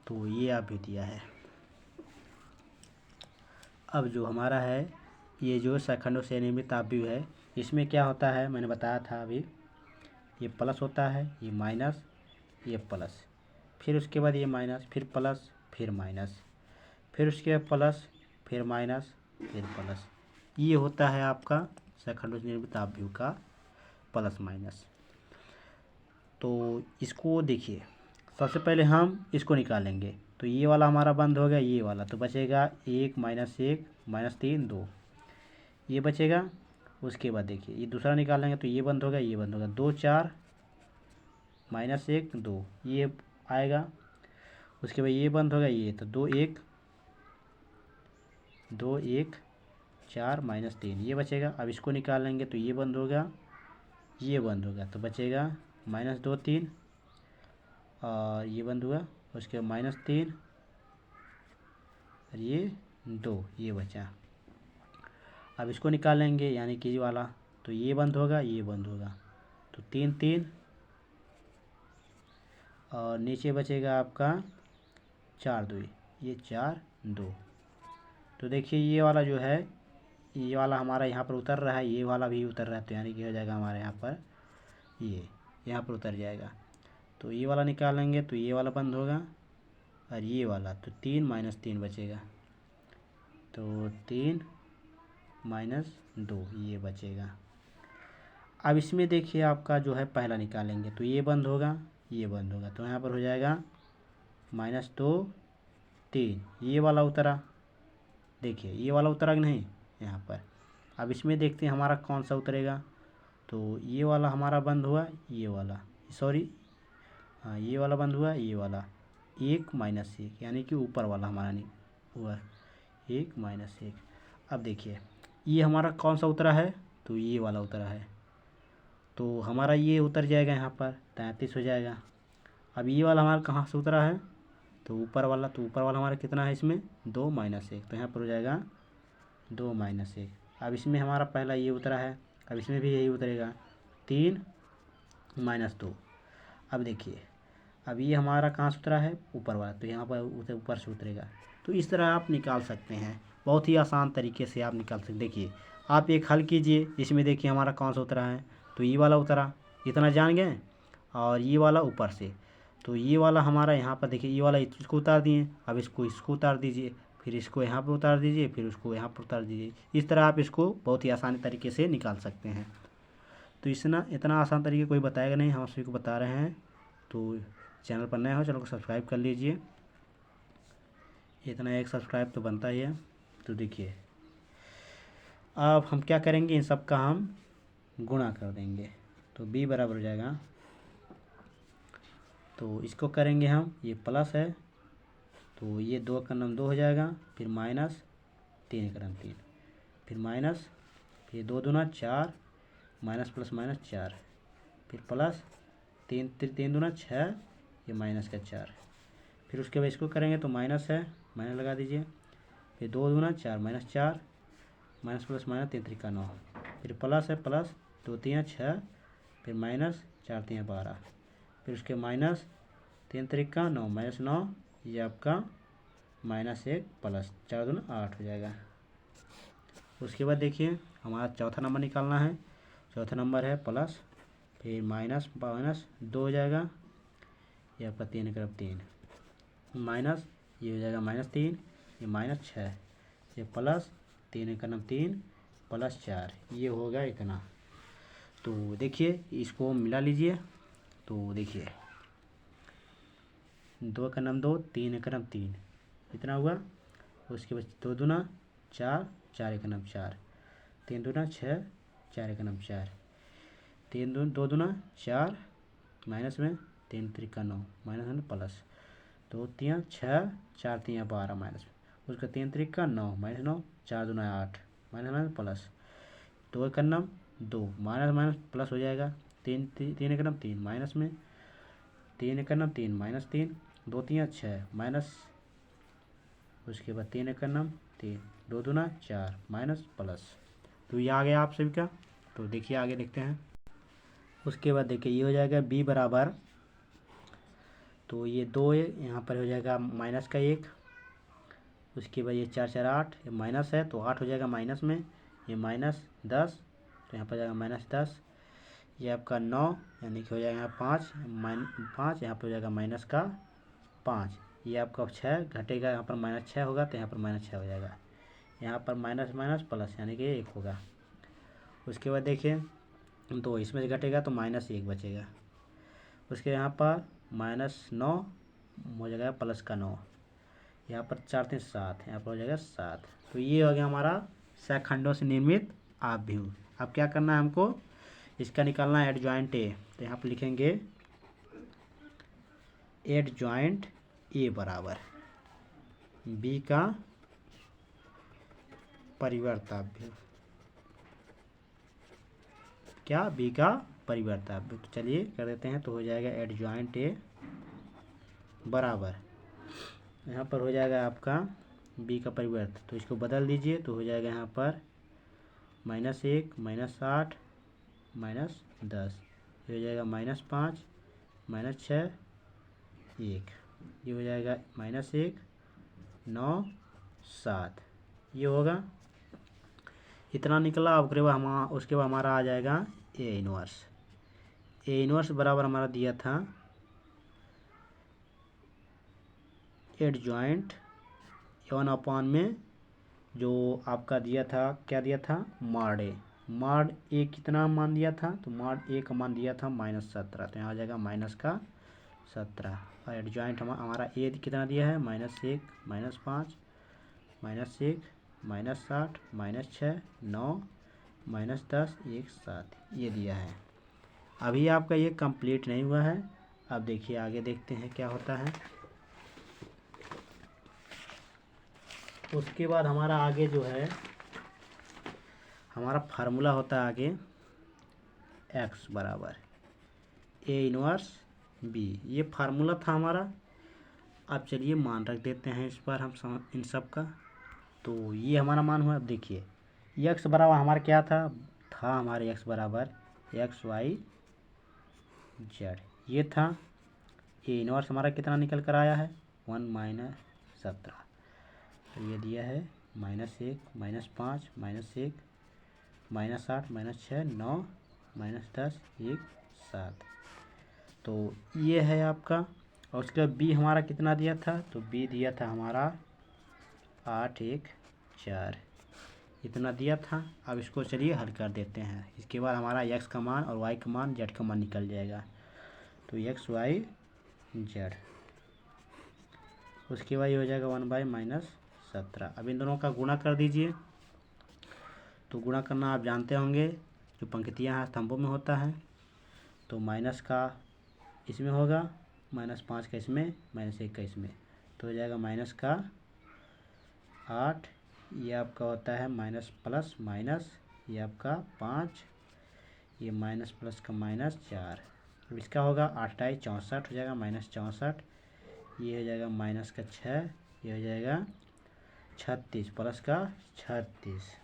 तो ये आप भी दिया है। अब जो हमारा है ये जो सेकंडों से निर्मित तापव्यूह है, इसमें क्या होता है मैंने बताया था अभी, ये प्लस होता है, ये माइनस, ये प्लस, फिर उसके बाद ये माइनस, फिर प्लस, फिर माइनस, फिर उसके बाद प्लस, फिर माइनस, फिर प्लस। ये होता है आपका सेकंडों से निर्मित तापव्यूह का प्लस माइनस। तो इसको देखिए, सबसे पहले हम इसको निकालेंगे। तो ये वाला हमारा बंद हो गया, ये वाला, तो बचेगा 1 -1 -3 2, ये बचेगा। उसके बाद देखिए ये दूसरा निकालेंगे तो ये बंद होगा, ये बंद होगा, 2 4 -1 2, ये आएगा। उसके बाद ये बंद होगा, ये तो 2 1 2 1 4 -3, ये बचेगा। अब इसको निकालेंगे तो ये बंद होगा, ये बंद होगा, तो बचेगा -2 3, और ये बंद हुआ। उसके बाद -3 और ये 2, ये बचा। अब इसको निकालेंगे यानी कि ये वाला, तो ये बंद होगा, ये बंद होगा, तो 3 3, और नीचे बचेगा आपका 4 2, ये 4 2। तो देखिए ये वाला जो है, ये वाला हमारा यहाँ पर उतर रहा है, ये वाला भी उतर रहा है, तो यानी कि हो जाएगा हमारे यहाँ पर ये यहाँ पर उतर जाएगा। तो ये वाला निकालेंगे तो ये वाला बंद होगा, और ये वाला, तो 3 -3 बचेगा, तो 3 -2 ये बचेगा। अब इसमें देखिए आपका जो है पहला निकालेंगे तो ये बंद होगा, ये बंद होगा, तो यहाँ पर हो जाएगा -2 3, ये वाला उतरा, देखिए ये वाला उतरा कि नहीं यहाँ पर। अब इसमें देखते हैं हमारा कौन सा उतरेगा। तो ये वाला हमारा बंद हुआ, ये वाला, सॉरी हाँ ये वाला बंद हुआ, ये वाला 1 -1, यानी कि ऊपर वाला हमारा नहीं हुआ 1 -1। अब देखिए ये हमारा कौन सा उतरा है, तो ये वाला उतरा है, तो हमारा ये उतर जाएगा यहाँ पर 33 हो जाएगा। अब ये वाला हमारा कहाँ से उतरा है, तो ऊपर वाला, तो ऊपर वाला हमारा कितना है इसमें 2 -1, तो यहाँ पर हो जाएगा 2 -1। अब इसमें हमारा पहला ये उतरा है, अब इसमें भी यही उतरेगा 3 -2। अब देखिए अब ये हमारा कहाँ से उतरा है, ऊपर वाला, तो यहाँ पर ऊपर से उतरेगा। तो इस तरह आप निकाल सकते हैं, बहुत ही आसान तरीके से आप निकाल सकते। देखिए आप एक हल कीजिए, इसमें देखिए हमारा कौन सा उतरा है, तो ये वाला उतरा, इतना जान गए, और ये वाला ऊपर से, तो ये वाला हमारा यहाँ पर देखिए, ये वाला इसको उतार दिए, अब इसको उतार दीजिए, फिर इसको यहाँ पर उतार दीजिए, फिर उसको यहाँ पर उतार दीजिए। इस तरह आप इसको बहुत ही आसानी तरीके से निकाल सकते हैं। तो इतना आसान तरीके कोई बताएगा नहीं, हम सभी को बता रहे हैं। तो चैनल पर नए हो, चैनल को सब्सक्राइब कर लीजिए, इतना एक सब्सक्राइब तो बनता ही है। तो देखिए अब हम क्या करेंगे, इन सब का हम गुणा कर देंगे, तो b बराबर हो जाएगा, तो इसको करेंगे हम, ये प्लस है, तो ये 2 का नाम 2 हो जाएगा, फिर माइनस 3 का नाम 3, फिर माइनस, फिर 2 दूना 4, माइनस प्लस माइनस 4, फिर प्लस 3 दूना 6, ये माइनस का 4, फिर उसके बाद इसको करेंगे तो माइनस है, माइनस लगा दीजिए, फिर 2 दूना 4 -4, माइनस प्लस माइनस 3 3 9, फिर प्लस है, प्लस 2 3 6, फिर माइनस 4 3 12, फिर उसके माइनस 3 3 9 -9, ये आपका -1 प्लस 4 दूना 8 हो जाएगा। उसके बाद देखिए हमारा चौथा नंबर निकालना है, चौथा नंबर है प्लस, फिर माइनस 2 हो जाएगा, ये आपका 3 का 3, माइनस, ये हो जाएगा -3, ये -6, ये प्लस 3 का 3 प्लस 4, ये होगा इतना। तो देखिए इसको मिला लीजिए, तो देखिए 2 का 2, 3 का 3, इतना हुआ। उसके बाद 2 दूना 4, 4 का 4, 3 दूना 6, 4 का 4, 2 दूना 4, माइनस में 3 3 का 9, माइनस में प्लस 2 3 6, 4 3 12, माइनस में उसका 3 3 का 9, -9, 4 दूना 8, माइनस प्लस 2 का 2, माइनस माइनस प्लस हो जाएगा, 3 3 का 3, माइनस में 3 का 3, -3, 2 3 6, माइनस, उसके बाद 3 का 3, 2 दूना 4, माइनस प्लस। तो ये आ गया आप सभी का। तो देखिए आगे देखते हैं। उसके बाद देखिए ये हो जाएगा b बराबर तो ये 2 यहाँ पर हो जाएगा माइनस का 1, उसके बाद ये 4 4 8, ये माइनस है तो 8 हो जाएगा माइनस में, ये -10, तो यहाँ पर जाएगा -10, ये आपका 9 यानी कि हो जाएगा 5 5, यहाँ पर हो जाएगा माइनस का 5, ये आपका 6 घटेगा, यहाँ पर -6 होगा तो यहाँ पर -6 हो जाएगा, यहाँ पर माइनस माइनस प्लस यानी कि 1 होगा। उसके बाद देखिए तो इसमें से घटेगा तो -1 बचेगा, उसके यहाँ पर -9 हो जाएगा प्लस का 9, यहाँ पर 4 3 7, यहाँ पर हो जाएगा 7। तो ये हो गया हमारा सहखंडों से निर्मित आव्यूह। अब क्या करना है हमको, इसका निकालना है एडजॉइंट ए। तो यहाँ पर लिखेंगे एडजॉइंट ए बराबर बी का परिवर्ताव्यूह, क्या बी का परिवर्ताव्यूह। तो चलिए कर देते हैं, तो हो जाएगा एडजॉइंट ए बराबर, यहाँ पर हो जाएगा आपका बी का परिवर्त, तो इसको बदल दीजिए तो हो जाएगा यहाँ पर -1 -8 -10, ये हो जाएगा -5 -6 1, ये हो जाएगा -1 9 7, ये होगा इतना निकला। अब उसके बाद हमारा आ जाएगा ए इनवर्स। ए इनवर्स बराबर हमारा दिया था एडजॉइंट 1/, में जो आपका दिया था, क्या दिया था, मॉड ए। मॉड ए कितना मान दिया था, तो मॉड ए का मान दिया था -17, तो यहाँ आ जाएगा -17, और एडजॉइंट हमारा ए कितना दिया है, -1 -5 -1 -8 -6 9 -10 1 7, ये दिया है। अभी आपका ये कंप्लीट नहीं हुआ है। अब देखिए आगे देखते हैं क्या होता है। उसके बाद हमारा आगे जो है हमारा फार्मूला होता है आगे x बराबर ए इनवर्स बी, ये फार्मूला था हमारा। अब चलिए मान रख देते हैं इस पर हम इन सब का। तो ये हमारा मान हुआ। अब देखिए x बराबर हमारा क्या था हमारे x बराबर XY Z, ये था। ए इनवर्स हमारा कितना निकल कर आया है 1 - 17, तो ये दिया है -1 -5 -1 -8 -6 9 -10 1 7, तो ये है आपका। और उसके बाद बी हमारा कितना दिया था, तो बी दिया था हमारा 8 1 4, इतना दिया था। अब इसको चलिए हल कर देते हैं। इसके बाद हमारा x का मान और y का मान z का मान निकल जाएगा, तो XY Z, उसके बाद ये हो जाएगा 1 - 17। अब इन दोनों का गुणा कर दीजिए। तो गुणा करना आप जानते होंगे, जो पंक्तियां हैं स्तंभों में होता है। तो माइनस का इसमें होगा, -5 का इसमें, -1 का इसमें, तो हो जाएगा माइनस का 8, ये आपका होता है माइनस प्लस माइनस, ये आपका 5, ये माइनस प्लस का -4। अब इसका होगा 8 × 64 हो जाएगा -64, ये हो जाएगा माइनस का 6, ये हो जाएगा 36 प्लस का 36।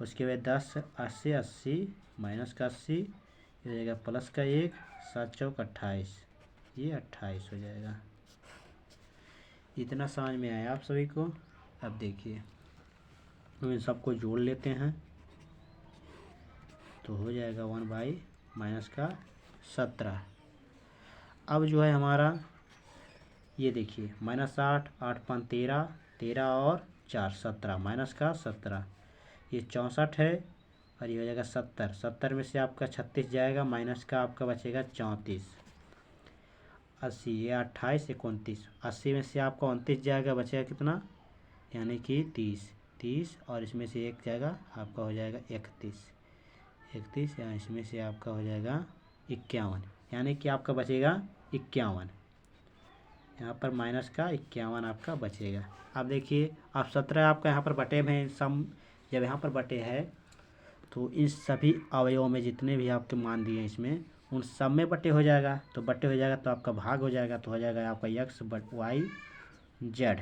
उसके बाद 10 80 80 माइनस का 80, ये हो जाएगा प्लस का 1 7 चौक 28, ये 28 हो जाएगा। इतना समझ में आया आप सभी को। अब देखिए हम इन सबको जोड़ लेते हैं, तो हो जाएगा 1 - -17। अब जो है हमारा ये देखिए -8 8 5 13 13 और 4 17 -17, ये 64 है और ये हो जाएगा 70। 70 में से आपका 36 जाएगा, माइनस का आपका बचेगा 34। 80 ये 28 29, 80 में से आपका 29 जाएगा, बचेगा कितना, यानी कि 30 और इसमें से एक जाएगा, आपका हो जाएगा 31 या इसमें से आपका हो जाएगा 51, यानी कि आपका बचेगा 51। यहाँ पर माइनस का 51 आपका बचेगा। अब देखिए अब 17 आपका यहाँ पर बटे में सम, जब यहाँ पर बटे है तो इन सभी अवयवों में जितने भी आपके मान दिए इसमें उन सब में बटे हो जाएगा। तो बटे हो जाएगा तो आपका भाग हो जाएगा, तो हो जाएगा आपका XY Z।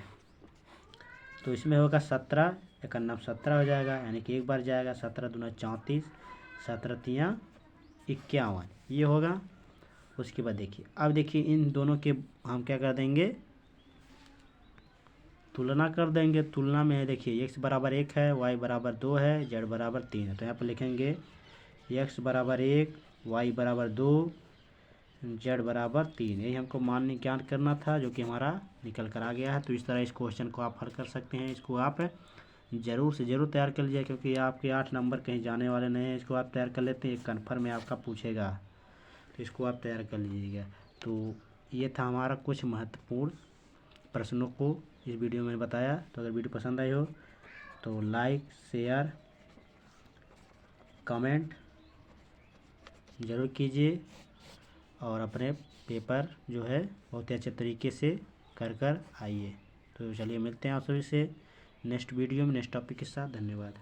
तो इसमें होगा 17, 1 17 हो जाएगा, यानी कि एक बार जाएगा, 17 दूना 34 17 तियाँ 51, ये होगा। उसके बाद देखिए, अब देखिए इन दोनों के हम क्या कर देंगे, तुलना कर देंगे। तुलना में है देखिए x बराबर 1 है, y बराबर 2 है, z बराबर 3 है। तो यहाँ पर लिखेंगे x बराबर 1, y बराबर 2, z बराबर 3। यही हमको मान ज्ञात करना था, जो कि हमारा निकल कर आ गया है। तो इस तरह इस क्वेश्चन को आप हल कर सकते हैं। इसको आप ज़रूर से ज़रूर तैयार कर लीजिए, क्योंकि आपके 8 नंबर कहीं जाने वाले नहीं हैं। इसको आप तैयार कर लेते हैं, एक कन्फर्म में आपका पूछेगा, तो इसको आप तैयार कर लीजिएगा। तो ये था हमारा कुछ महत्वपूर्ण प्रश्नों को इस वीडियो में बताया। तो अगर वीडियो पसंद आई हो तो लाइक, शेयर, कमेंट ज़रूर कीजिए, और अपने पेपर जो है बहुत ही अच्छे तरीके से कर आइए। तो चलिए मिलते हैं आप सभी से नेक्स्ट वीडियो में नेक्स्ट टॉपिक के साथ। धन्यवाद।